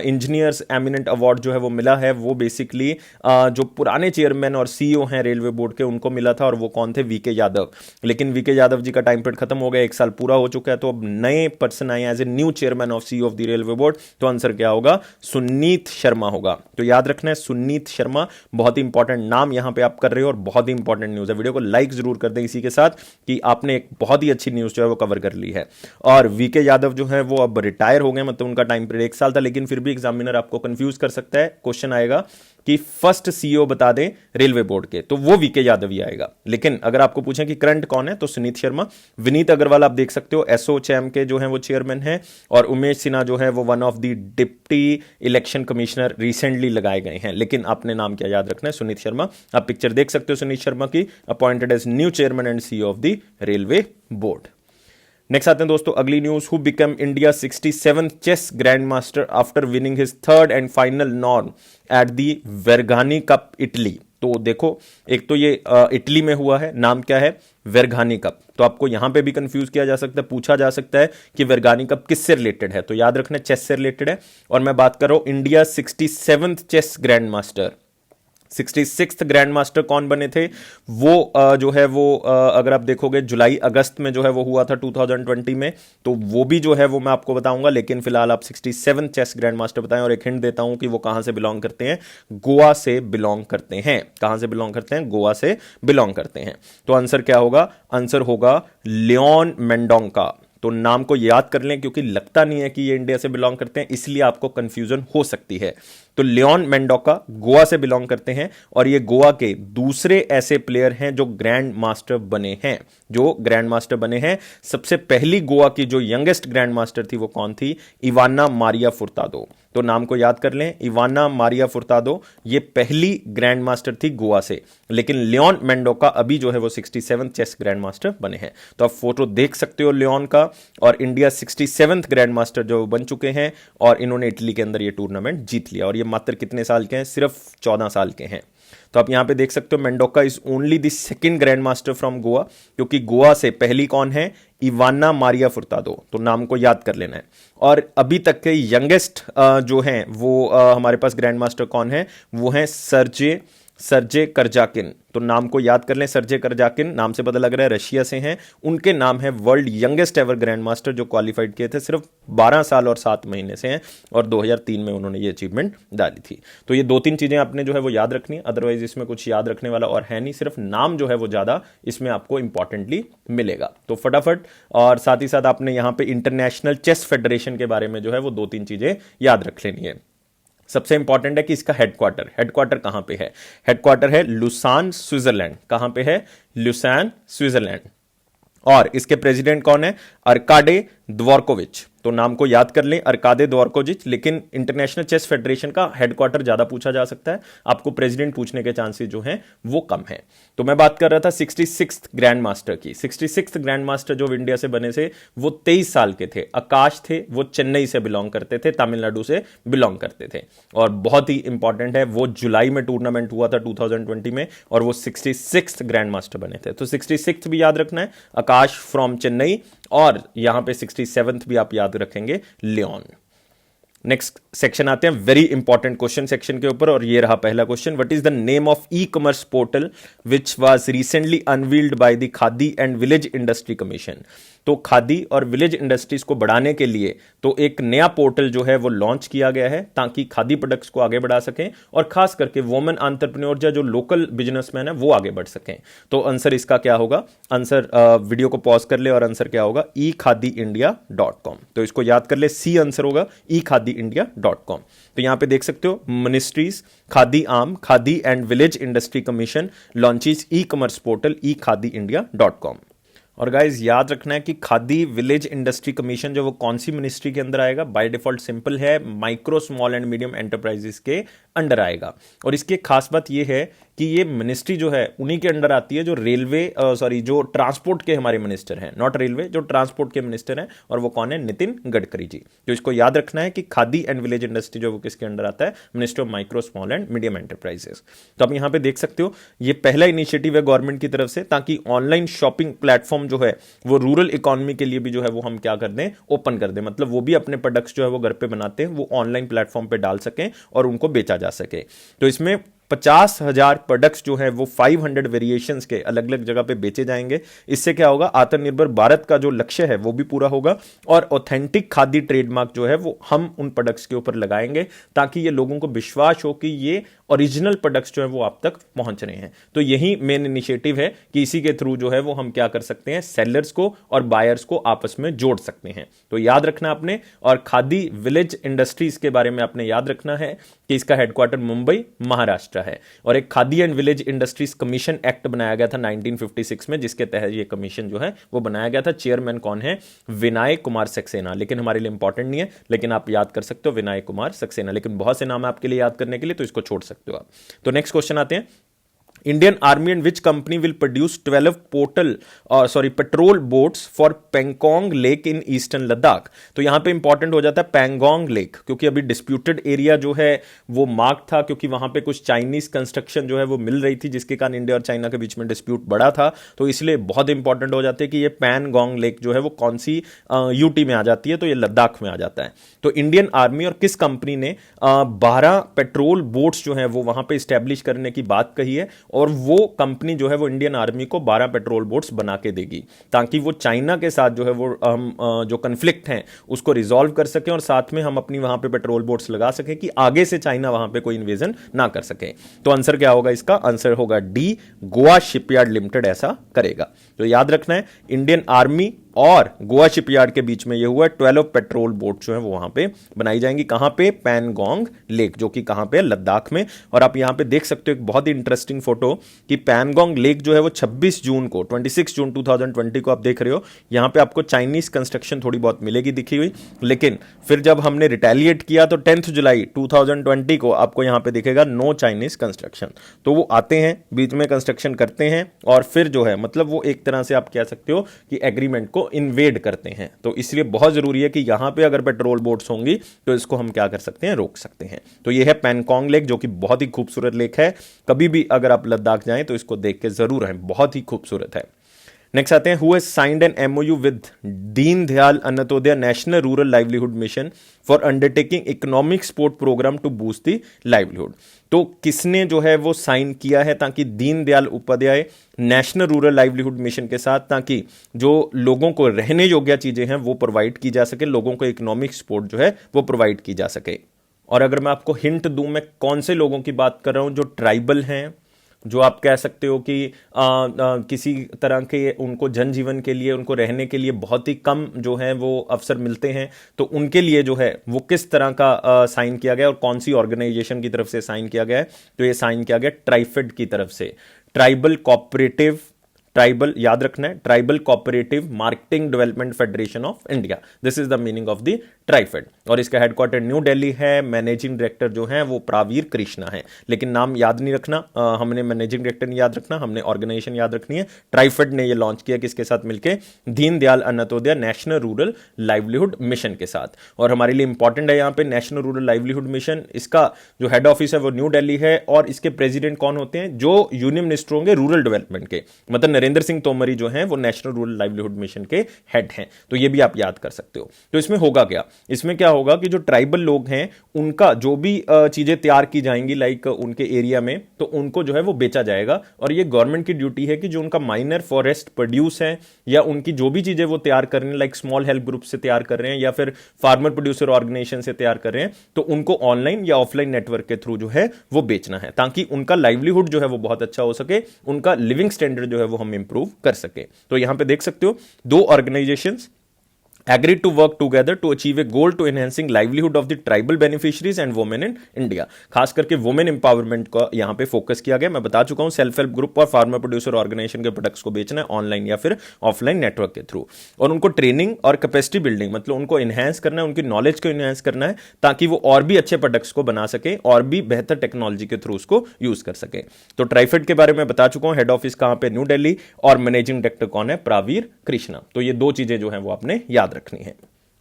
इंजीनियर्स एमिनेंट अवार्ड जो है वो मिला है, वो बेसिकली जो पुराने चेयरमैन और सीईओ हैं रेलवे बोर्ड के, उनको मिला था, और वो कौन थे, वीके यादव। लेकिन वीके यादव जी का टाइम पीरियड खत्म हो गया, 1 साल पूरा हो चुका है, तो अब नए पर्सन आए as a new chairman of CEO of the railway board. तो आंसर क्या होगा, सुनीत शर्मा होगा। तो याद रखना है सुनीत शर्मा, बहुत ही इंपॉर्टेंट नाम यहां पे आप कर रहे हो और बहुत ही इंपॉर्टेंट न्यूज है। वीडियो को लाइक जरूर कर दें इसी के साथ कि आपने एक बहुत ही अच्छी न्यूज जो है वो कवर कर ली है। और वीके यादव जो है वो अब रिटायर हो गए, मतलब उनका टाइम पीरियड 1 साल था, लेकिन फिर भी एग्जामिनर आपको कंफ्यूज कर सकता है। क्वेश्चन आएगा कि फर्स्ट सीईओ बता दें रेलवे बोर्ड के, तो वो वीके यादव ही आएगा। लेकिन अगर आपको पूछें कि करंट कौन है, तो सुनीत शर्मा। विनीत अग्रवाल आप देख सकते हो एसोचैम के जो है वो चेयरमैन है, और उमेश सिन्हा जो है वो one of the deputy election commissioner recently लगाए गए हैं। लेकिन आपने नाम क्या याद रखना है, सुनीत शर्मा। आप पिक्चर देख सकते हो सुनीत शर्मा की, appointed as new chairman and CEO of the railway board. Next आते हैं दोस्तों अगली न्यूज। Who become India 67th chess grand master after winning his third and final नॉन at the Vergani cup Italy. तो देखो, एक तो ये इटली में हुआ है, नाम क्या है, वेरगानी कप। तो आपको यहां पे भी कंफ्यूज किया जा सकता है, पूछा जा सकता है कि वेरगानी कप किससे रिलेटेड है, तो याद रखना चेस से रिलेटेड है। और मैं बात कर रहा हूं India 67th chess grand master. 66th grand master कौन बने थे, वो जो है वो अगर आप देखोगे जुलाई अगस्त में जो है वो हुआ था 2020 में, तो वो भी जो है वो मैं आपको बताऊंगा। लेकिन फिलहाल आप 67 चेस ग्रैंड मास्टर बताएं, और एक हिंट देता हूं कि वो कहां से बिलोंग करते हैं, गोवा से बिलोंग करते हैं। कहां से बिलोंग करते हैं, गोवा से बिलोंग करते हैं। तो आंसर क्या होगा, आंसर होगा लियोन मेंडोंका। तो नाम को याद कर लें, क्योंकि लगता नहीं है कि ये इंडिया से बिलोंग करते हैं, इसलिए आपको कंफ्यूजन हो सकती है। तो लियोन मेंडोका गोवा से बिलोंग करते हैं, और ये गोवा के दूसरे ऐसे प्लेयर हैं जो ग्रैंड मास्टर बने हैं, जो ग्रैंड मास्टर बने हैं। सबसे पहली गोवा की जो यंगेस्ट ग्रैंड मास्टर थी वो कौन थी, इवाना मारिया फुर्तादो। तो नाम को याद कर लें, इवाना मारिया फुर्तादो, ये पहली ग्रैंड मास्टर थी गोवा से। लेकिन लियोन मेंडोका अभी जो है वो 67th चेस ग्रैंड मास्टर बने हैं। तो आप फोटो देख सकते हो लियोन का, और इंडिया 67th ग्रैंड मास्टर जो बन चुके हैं, और इन्होंने इटली के अंदर ये टूर्नामेंट जीत लिया। और ये मात्र कितने साल के हैं, सिर्फ 14 साल के हैं। तो आप यहां पे देख सकते हो Mendonca is only the second grand master from Goa, क्योंकि गोवा से पहली कौन है, इवाना मारिया फुर्तादो। तो नाम को याद कर लेना है। और अभी तक के यंगेस्ट जो हैं वो हमारे पास ग्रैंड मास्टर कौन है, वो हैं सर्जे करजाकिन। तो नाम को याद कर लें, सर्जे करजाकिन, नाम से पता लग रहा है रशिया से हैं। उनके नाम है world youngest ever grand master, जो क्वालिफाइड किए थे, सिर्फ 12 साल और 7 महीने से हैं, और 2003 में उन्होंने ये अचीवमेंट डाली थी। तो ये 2-3 चीजें आपने जो है वो याद रखनी है, अदरवाइज इसमें कुछ याद रखने वाला और है नहीं, सिर्फ नाम जो है वो ज्यादा इसमें आपको इंपॉर्टेंटली मिलेगा। तो फटाफट, और साथ ही साथ आपने यहां पर इंटरनेशनल चेस फेडरेशन के बारे में जो है वो 2-3 चीजें याद रख लेनी है। सबसे इंपॉर्टेंट है कि इसका हेडक्वार्टर कहां पे है, हेडक्वार्टर है लुसान स्विट्जरलैंड। कहां पे है, लुसान स्विट्जरलैंड। और इसके प्रेसिडेंट कौन है, अर्काडे द्वोरकोविच। तो नाम को याद कर लें, अर्कादे द्वोरकोविच। लेकिन इंटरनेशनल चेस फेडरेशन का हेडक्वार्टर ज्यादा पूछा जा सकता है, आपको प्रेसिडेंट पूछने के चांसेस जो हैं वो कम है। तो मैं बात कर रहा था 66th ग्रैंड मास्टर की। 66th ग्रैंड मास्टर जो इंडिया से बने थे वो 23 साल के थे, आकाश थे, वो चेन्नई से बिलोंग करते थे, तमिलनाडु से बिलोंग करते थे। और बहुत ही इंपॉर्टेंट है, वो जुलाई में टूर्नामेंट हुआ था 2020 में, और वो 66th ग्रैंड मास्टर बने थे। तो 66th भी याद रखना है, आकाश फ्रॉम चेन्नई, और यहां पे 67th भी आप याद रखेंगे, लियोन। नेक्स्ट सेक्शन आते हैं वेरी इंपॉर्टेंट क्वेश्चन सेक्शन के ऊपर, और ये रहा पहला question. What is the name of e commerce portal which was recently unveiled by the khadi and village industry commission. तो खादी और विलेज इंडस्ट्रीज को बढ़ाने के लिए तो एक नया पोर्टल जो है वो लॉन्च किया गया है, ताकि खादी प्रोडक्ट्स को आगे बढ़ा सकें, और खास करके वुमेन एंटरप्रेन्योर जो लोकल बिजनेसमैन है वो आगे बढ़ सकें। तो आंसर इसका क्या होगा, आंसर वीडियो को पॉज कर ले, और आंसर क्या होगा, ekhadiindia.com। तो इसको याद कर ले, सी आंसर होगा ekhadiindia.com। तो यहां पे देख सकते हो, मिनिस्ट्रीज, खादी आम, khadi and village industry commission launches e commerce portal ekhadiindia.com। और गाइज याद रखना है कि खादी विलेज इंडस्ट्री कमीशन जो वो कौन सी मिनिस्ट्री के अंदर आएगा, बाय डिफॉल्ट सिंपल है, micro small and medium enterprises के अंडर आएगा। और इसकी एक खास बात ये है कि ये मिनिस्ट्री जो है उन्हीं के अंडर आती है जो रेलवे जो ट्रांसपोर्ट के हमारे मिनिस्टर हैं, नॉट रेलवे, जो ट्रांसपोर्ट के मिनिस्टर हैं, और वो कौन है, नितिन गडकरी जी। तो इसको याद रखना है कि खादी एंड विलेज इंडस्ट्री जो वो किसके अंडर आता है, ministry of micro small and medium enterprises. तो आप यहां पे देख सकते हो ये पहला इनिशिएटिव है गवर्नमेंट की तरफ से, ताकि ऑनलाइन शॉपिंग प्लेटफॉर्म जो है वो रूरल इकोनॉमी के लिए भी जो है वो हम क्या कर दें, ओपन कर दें। मतलब वो भी अपने प्रोडक्ट्स जो है वो घर पे बनाते हैं, वो ऑनलाइन प्लेटफॉर्म पे डाल सकें और उनको बेचा जा सके। तो इसमें 50,000 प्रोडक्ट्स जो है वो 500 वेरिएशंस के अलग अलग जगह पे बेचे जाएंगे। इससे क्या होगा, आत्मनिर्भर भारत का जो लक्ष्य है वो भी पूरा होगा, और ऑथेंटिक खादी ट्रेडमार्क जो है वो हम उन प्रोडक्ट्स के ऊपर लगाएंगे, ताकि ये लोगों को विश्वास हो कि ये ओरिजिनल प्रोडक्ट्स जो है वो आप तक पहुंच रहे हैं। तो यही मेन इनिशिएटिव है कि इसी के थ्रू जो है वो हम क्या कर सकते हैं, सेलर्स को और बायर्स को आपस में जोड़ सकते हैं। तो याद रखना आपने, और खादी विलेज इंडस्ट्रीज के बारे में आपने याद रखना है कि इसका हेडक्वार्टर मुंबई महाराष्ट्र है, और एक khadi and village industries commission act बनाया गया था 1956 में, जिसके तहत ये कमीशन जो है वो बनाया गया था। चेयरमैन कौन है, विनाय कुमार सक्सेना, लेकिन हमारे लिए इंपॉर्टेंट नहीं है, लेकिन आप याद कर सकते हो विनाय कुमार सक्सेना, लेकिन बहुत से नाम है आपके लिए याद करने के लिए, तो इसको छोड़ सकते हो आप। तो नेक्स्ट क्वेश्चन आते हैं, Indian army and which company will produce 12 patrol boats for Pangong lake in eastern Ladakh. तो यहां पे इंपॉर्टेंट हो जाता है पेंगोंग लेक, क्योंकि अभी डिस्प्यूटेड एरिया जो है वो मार्क था, क्योंकि वहां पे कुछ चाइनीज कंस्ट्रक्शन जो है वो मिल रही थी, जिसके कारण इंडिया और चाइना के बीच में डिस्प्यूट बढ़ा था। तो इसलिए बहुत इंपॉर्टेंट हो जाते हैं कि ये पेंगोंग लेक जो है वो कौन सी यूटी में आ जाती है, तो ये लद्दाख में आ जाता है। तो इंडियन आर्मी और किस कंपनी ने 12 पेट्रोल बोट्स जो है वो वहां पे स्टैब्लिश करने की बात कही है, और वो कंपनी जो है वो इंडियन आर्मी को 12 पेट्रोल बोट्स बना के देगी, ताकि वो चाइना के साथ जो है वो हम जो कन्फ्लिक्ट हैं उसको रिजॉल्व कर सकें, और साथ में हम अपनी वहां पे पेट्रोल बोट्स लगा सकें कि आगे से चाइना वहां पे कोई इन्वेजन ना कर सके। तो आंसर क्या होगा, इसका आंसर होगा डी, गोवा शिपयार्ड लिमिटेड ऐसा करेगा। तो याद रखना है, इंडियन आर्मी और गोवा शिपयार्ड के बीच में ये हुआ 12 पेट्रोल बोट जो है वो वहां पे बनाई जाएंगी। कहां पे, पैनगोंग लेक, जो कि कहां पे, लद्दाख में। और आप यहां पे देख सकते हो एक बहुत ही इंटरेस्टिंग फोटो कि पैनगोंग लेक जो है वो 26 जून 2020 को आप देख रहे हो, यहां पे आपको चाइनीज कंस्ट्रक्शन थोड़ी बहुत मिलेगी दिखी हुई, लेकिन फिर जब हमने रिटेलिएट किया तो 10 जुलाई 2020 को आपको यहां पे दिखेगा नो चाइनीज कंस्ट्रक्शन। तो वो आते हैं, बीच में कंस्ट्रक्शन करते हैं, और फिर जो है मतलब वो एक तरह से आप कह सकते हो कि एग्रीमेंट को इन्वेड करते हैं। तो इसलिए बहुत जरूरी है कि यहां पे अगर पेट्रोल बोट्स होंगी तो इसको हम क्या कर सकते हैं, रोक सकते हैं। तो ये है पैनगोंग लेक, जो कि बहुत ही खूबसूरत लेक है। कभी भी अगर आप लद्दाख जाएं तो इसको देख के जरूर आएं, बहुत ही खूबसूरत है। नेक्स्ट आते हैं, who has signed an MOU with Deen Dayal Antyodaya national rural livelihood mission for undertaking economic support program to boost the livelihood. तो किसने जो है वो साइन किया है, ताकि Deen Dayal Upadhyaya national rural livelihood mission के साथ, ताकि जो लोगों को रहने योग्य चीजें हैं वो प्रोवाइड की जा सके, लोगों को इकोनॉमिक सपोर्ट जो है वो प्रोवाइड की जा सके। और अगर मैं आपको हिंट दूं, मैं कौन से लोगों की बात कर रहा हूं, जो ट्राइबल हैं, जो आप कह सकते हो कि किसी तरह के उनको जनजीवन के लिए, उनको रहने के लिए बहुत ही कम जो है वो अवसर मिलते हैं, तो उनके लिए जो है वो किस तरह का साइन किया गया और कौन सी ऑर्गेनाइजेशन की तरफ से साइन किया गया है। तो ये साइन किया गया ट्राइफेड की तरफ से, ट्राइबल कोऑपरेटिव, ट्राइबल याद रखना है, tribal cooperative marketing development federation of India, this is the meaning of the TRIFED. और इसका हेडक्वार्टर न्यू दिल्ली है, मैनेजिंग डायरेक्टर जो है वो प्रावीर कृष्णा है, लेकिन नाम याद नहीं रखना, हमने मैनेजिंग डायरेक्टर नहीं याद रखना, हमने ऑर्गेनाइजेशन याद रखनी है। ट्राइफेड ने ये लॉन्च किया किसके साथ मिलके, दीन Dayal Antyodaya national rural livelihood mission के साथ। और हमारे लिए इंपॉर्टेंट है यहाँ पे नेशनल रूरल लाइवलीहुड मिशन, इसका जो हेड ऑफिस है वो न्यू दिल्ली है, और इसके प्रेसिडेंट कौन होते हैं, जो यूनियन मिनिस्टर होंगे रूरल डेवलपमेंट के, मतलब नरेंद्र सिंह तोमर जो हैं वो नेशनल रूरल लाइवलीहुड मिशन के हेड हैं। तो ये भी आप याद कर सकते हो। तो इसमें होगा क्या, इसमें क्या होगा कि जो ट्राइबल लोग हैं उनका जो भी चीजें तैयार की जाएंगी लाइक उनके एरिया में, तो उनको जो है वो बेचा जाएगा। और ये गवर्नमेंट की ड्यूटी है कि जो उनका माइनर फॉरेस्ट प्रोड्यूस है, या उनकी जो भी चीजें वो तैयार कर रहे हैं, लाइक स्मॉल हेल्प ग्रुप से तैयार कर रहे हैं या फिर फार्मर प्रोड्यूसर ऑर्गेनाइजेशन से तैयार कर रहे हैं, तो उनको ऑनलाइन या ऑफलाइन नेटवर्क के थ्रू जो है वो बेचना है, ताकि उनका लाइवलीहुड जो है वो बहुत अच्छा हो सके, उनका लिविंग स्टैंडर्ड जो है वो हम इंप्रूव कर सके। तो यहां पे देख सकते हो दो organisations, agreed to work together to achieve a goal to enhancing livelihood of the tribal beneficiaries and women in India। खास करके वुमेन एम्पावरमेंट का यहां पे फोकस किया गया। मैं बता चुका हूं सेल्फ हेल्प ग्रुप और फार्मर प्रोड्यूसर ऑर्गेनाइजेशन के प्रोडक्ट्स को बेचना है ऑनलाइन या फिर ऑफलाइन नेटवर्क के थ्रू, और उनको ट्रेनिंग और कैपेसिटी बिल्डिंग मतलब उनको एनहांस करना है, उनकी नॉलेज को एनहांस करना है ताकि वो और भी अच्छे प्रोडक्ट्स को बना सके और भी बेहतर टेक्नोलॉजी के थ्रू उसको यूज कर सके। तो ट्राइफेड के बारे में बता चुका हूं, हेड ऑफिस कहां पे, न्यू दिल्ली, और मैनेजिंग डायरेक्टर कौन है, प्रावीर कृष्णा। तो ये दो चीजें जो है वो आपने याद रखनी है।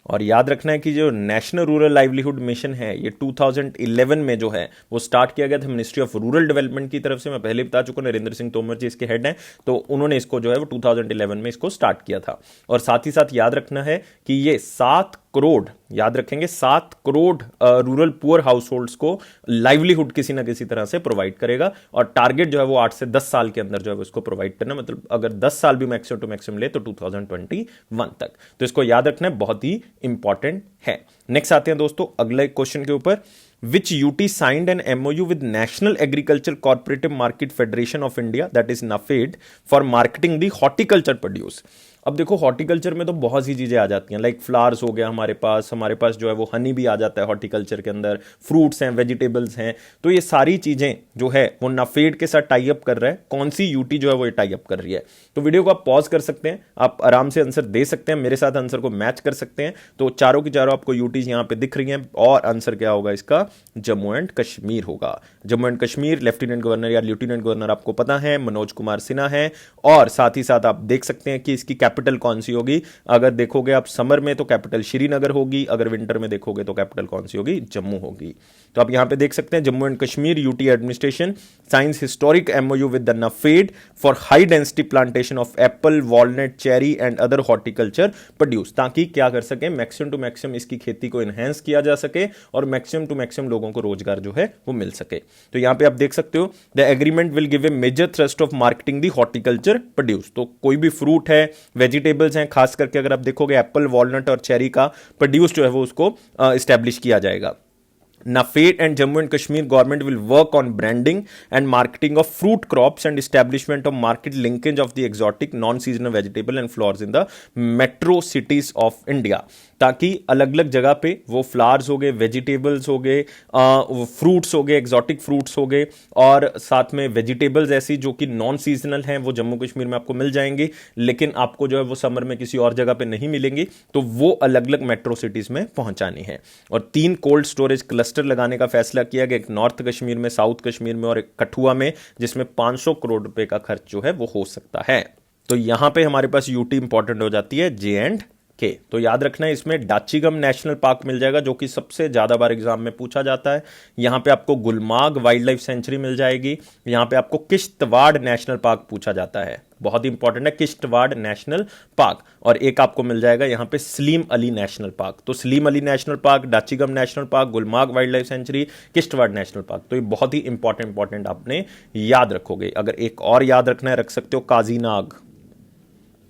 और याद रखना है कि जो नेशनल रूरल लाइवलीहुड मिशन है ये 2011 में जो है वो स्टार्ट किया गया था मिनिस्ट्री ऑफ रूरल डेवलपमेंट की तरफ से। मैं पहले बता चुका हूं, नरेंद्र सिंह तोमर जी इसके हेड हैं, तो उन्होंने इसको जो है वो 2011 में इसको स्टार्ट किया था। और साथ ही साथ याद रखना है कि ये 7 करोड़, याद रखेंगे 7 crore rural poor house holds को लाइवलीहुड किसी ना किसी तरह से प्रोवाइड करेगा, और टारगेट जो है वो 8 से 10 साल के अंदर जो है उसको प्रोवाइड करना, मतलब अगर 10 साल भी मैक्सिमम टू मैक्सिमम ले तो 2021 तक। तो इसको याद रखना है, बहुत ही इंपॉर्टेंट है। नेक्स्ट आते हैं दोस्तों अगले क्वेश्चन के ऊपर। Which UT signed an MOU with National Agriculture Cooperative Market Federation of India, that is NAFED, for marketing the horticulture produce। अब देखो हॉर्टिकल्चर में तो बहुत सी चीजें आ जाती हैं, लाइक फ्लावर्स हो गया हमारे पास जो है वो हनी भी आ जाता है हॉर्टिकल्चर के अंदर, फ्रूट्स हैं, वेजिटेबल्स हैं। तो ये सारी चीजें जो है वो नाफेड के साथ टाई अप कर रहा है। कौन सी यूटी जो है वो ये टाई अप कर रही है? तो वीडियो को आप पॉज कर सकते हैं, आप आराम से आंसर दे सकते हैं, मेरे साथ आंसर को मैच कर सकते हैं। तो चारों की चारों आपको यूटीज यहां पे दिख रही हैं, और आंसर क्या होगा इसका? जम्मू एंड कश्मीर होगा। Jammu and Kashmir lieutenant governor या लेफ्टिनेंट गवर्नर आपको पता है मनोज कुमार सिन्हा है, और साथ ही साथ आप देख सकते हैं कि इसकी कैपिटल कौन सी होगी। अगर देखोगे आप समर में तो कैपिटल श्रीनगर होगी, अगर विंटर में देखोगे तो कैपिटल कौन सी होगी? जम्मू होगी। तो आप यहां पे देख सकते हैं Jammu and Kashmir UT administration science historic MOU with the NAFED for high density plantation of Apple, walnut, cherry and other horticulture produce, ताकि क्या कर सके, मैक्सिमम टू मैक्सिमम इसकी खेती को एनहेंस किया जा सके और मैक्सिमम टू मैक्सिमम लोगों को रोजगार जो है वो मिल सके। तो यहां पे आप देख सकते हो the agreement will give a major thrust of marketing the horticulture produce. तो कोई भी फ्रूट है, वेजिटेबल्स हैं, खास करके अगर आप देखोगे एप्पल, वॉलनट और चेरी का प्रोड्यूस जो है वो उसको एस्टेब्लिश किया जाएगा। NAFED and Jammu and Kashmir government will work on branding and marketing of fruit crops and establishment of market linkage of the exotic non-seasonal vegetable and flowers in the metro cities of India, ताकि अलग अलग जगह पे वो flowers हो गए, vegetables हो गए, फ्रूट्स हो गए, एक्सोटिक फ्रूट्स हो गए, और साथ में वेजिटेबल्स ऐसी जो कि नॉन सीजनल हैं वो जम्मू कश्मीर में आपको मिल जाएंगी, लेकिन आपको जो है वो समर में किसी और जगह पे नहीं मिलेंगी, तो वो अलग अलग मेट्रो सिटीज में पहुंचानी है। और 3 कोल्ड स्टोरेज क्लस्टर लगाने का फैसला किया गया, एक नॉर्थ कश्मीर में, साउथ कश्मीर में और एक कठुआ में, जिसमें 500 करोड़ रुपए का खर्च जो है वो हो सकता है। तो यहां पे हमारे पास यूटी इंपॉर्टेंट हो जाती है J&K। तो याद रखना है इसमें डाचीगम नेशनल पार्क मिल जाएगा जो कि सबसे ज्यादा बार एग्जाम में पूछा जाता है। यहां पे आपको गुलमार्ग वाइल्ड लाइफ सेंचुरी मिल जाएगी। यहां पे आपको किश्तवाड़ नेशनल पार्क पूछा जाता है, बहुत ही इंपॉर्टेंट है किश्तवाड़ नेशनल पार्क। और एक आपको मिल जाएगा यहां पे सलीम अली नेशनल पार्क। तो Salim Ali national park, Dachigam national park, Gulmarg wildlife sanctuary, Kishtwar national park. तो ये बहुत ही इंपॉर्टेंट आपने याद रखोगे। अगर एक और याद रखना है रख सकते हो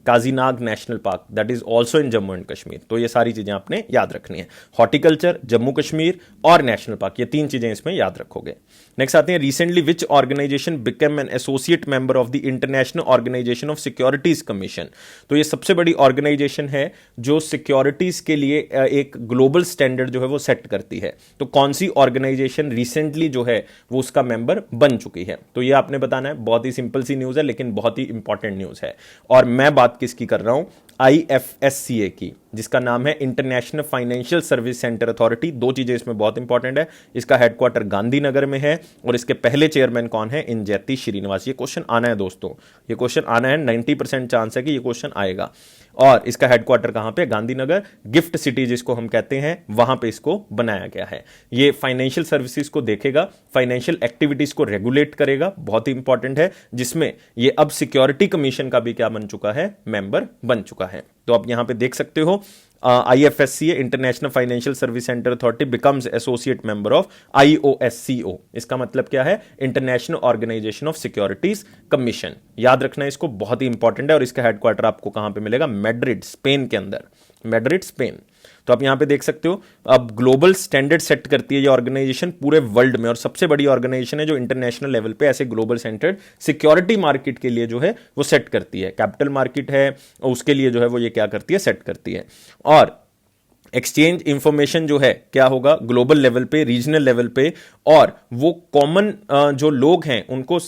Kazinag national park, that is also in Jammu and Kashmir. तो ये सारी चीजें आपने याद रखनी है, हॉर्टिकल्चर, जम्मू कश्मीर और नेशनल पार्क, ये 3 चीजें इसमें याद रखोगे। नेक्स्ट आते हैं recently which organisation become an associate member of the international organisation of securities commission. तो ये सबसे बड़ी ऑर्गेनाइजेशन है जो सिक्योरिटीज के लिए एक ग्लोबल स्टैंडर्ड जो है वो सेट करती है। तो कौन सी ऑर्गेनाइजेशन रिसेंटली जो है वो उसका मेंबर बन चुकी है? तो ये आपने बताना है, बहुत ही सिंपल सी न्यूज है लेकिन बहुत ही इंपॉर्टेंट न्यूज है। और मैं बात किसकी कर रहा हूं? IFSCA की, जिसका नाम है international financial service centre authority. 2 चीजें इसमें बहुत इंपॉर्टेंट है, इसका हेडक्वार्टर गांधीनगर में है और इसके पहले चेयरमैन कौन है? इंजेती श्रीनिवास। ये क्वेश्चन आना है दोस्तों, ये क्वेश्चन आना है, 90% चांस है कि ये क्वेश्चन आएगा। और इसका हेडक्वार्टर कहां पे? गांधीनगर, गिफ्ट सिटी जिसको हम कहते हैं, वहां पे इसको बनाया गया है। ये फाइनेंशियल सर्विसेज को देखेगा, फाइनेंशियल एक्टिविटीज को रेगुलेट करेगा, बहुत ही इंपॉर्टेंट है, जिसमें ये अब सिक्योरिटी कमीशन का भी क्या बन चुका है? मेंबर बन चुका है। तो आप यहां पे देख सकते हो IFSCA international financial service centre authority becomes associate member of IOSCO। इसका मतलब क्या है? International organisation of securities commission. याद रखना है इसको, बहुत ही इंपॉर्टेंट है। और इसका हेडक्वार्टर आपको कहां पे मिलेगा? मैड्रिड, स्पेन के अंदर। Madrid, Spain. तो आप यहां पे देख सकते हो, अब ग्लोबल स्टैंडर्ड सेट करती है ये ऑर्गेनाइजेशन पूरे वर्ल्ड में, और सबसे बड़ी ऑर्गेनाइजेशन है जो इंटरनेशनल लेवल पे ऐसे ग्लोबल स्टैंडर्ड सिक्योरिटी मार्केट के लिए जो है वो सेट करती है। कैपिटल मार्केट है उसके लिए जो है वो ये क्या करती है, सेट करती है। और एक्सचेंज इंफॉर्मेशन जो है क्या होगा, ग्लोबल लेवल पे, रीजनल लेवल पे, और वो कॉमन जो लोग हैं उनको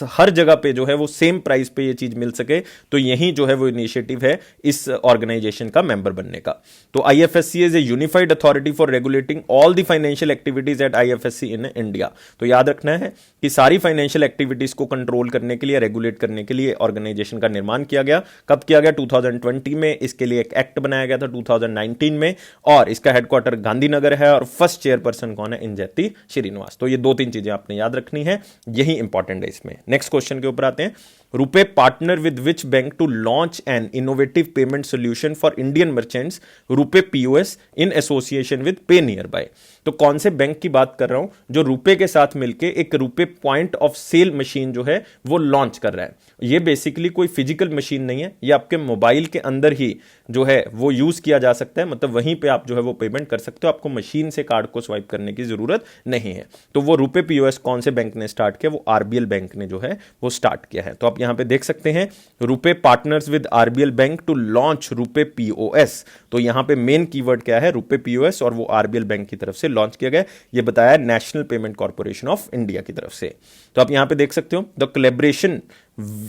हर जगह पे जो है वो सेम प्राइस पे ये चीज मिल सके। तो यही जो है वो इनिशिएटिव है इस ऑर्गेनाइजेशन का मेंबर बनने का। तो IFSC is a unified authority for regulating all the financial activities eight IFSC in India. तो याद रखना है कि सारी फाइनेंशियल एक्टिविटीज को कंट्रोल करने के लिए, रेगुलेट करने के लिए ऑर्गेनाइजेशन का निर्माण किया गया। कब किया गया? 2020 में। इसके लिए एक एक्ट बनाया गया था 2019 में, और इसका हेडक्वार्टर गांधीनगर है, और फर्स्ट चेयरपर्सन कौन है? इंजेती श्रीनिवास। तो ये दो तीन चीजें आपने याद रखनी है, यही इंपॉर्टेंट है इसमें। नेक्स्ट क्वेश्चन के ऊपर आते हैं। RuPay partner with which bank to launch an innovative payment solution for Indian merchants RuPay POS in association with PayNearby. तो कौन से बैंक की बात कर रहा हूं जो रुपे के साथ मिलके एक RuPay point of sale machine जो है वो लॉन्च कर रहा है। ये बेसिकली कोई फिजिकल मशीन नहीं है, ये आपके मोबाइल के अंदर ही जो है वो यूज किया जा सकता है, मतलब वहीं पे आप जो है वो पेमेंट कर सकते हो, आपको मशीन से कार्ड को स्वाइप करने की जरूरत नहीं है। तो वो रुपे पीओएस कौन से बैंक ने स्टार्ट किया? वो आरबीएल बैंक ने जो है वो स्टार्ट किया है। तो आप यहां पे देख सकते हैं, RuPay partners with RBL bank to launch RuPay POS. तो यहां पे मेन कीवर्ड क्या है? रुपे पीओएस, और वो आरबीएल बैंक की तरफ से लॉन्च किया गया। ये बताया national payment corporation of India की तरफ से। तो आप यहां पे देख सकते हो, the collaboration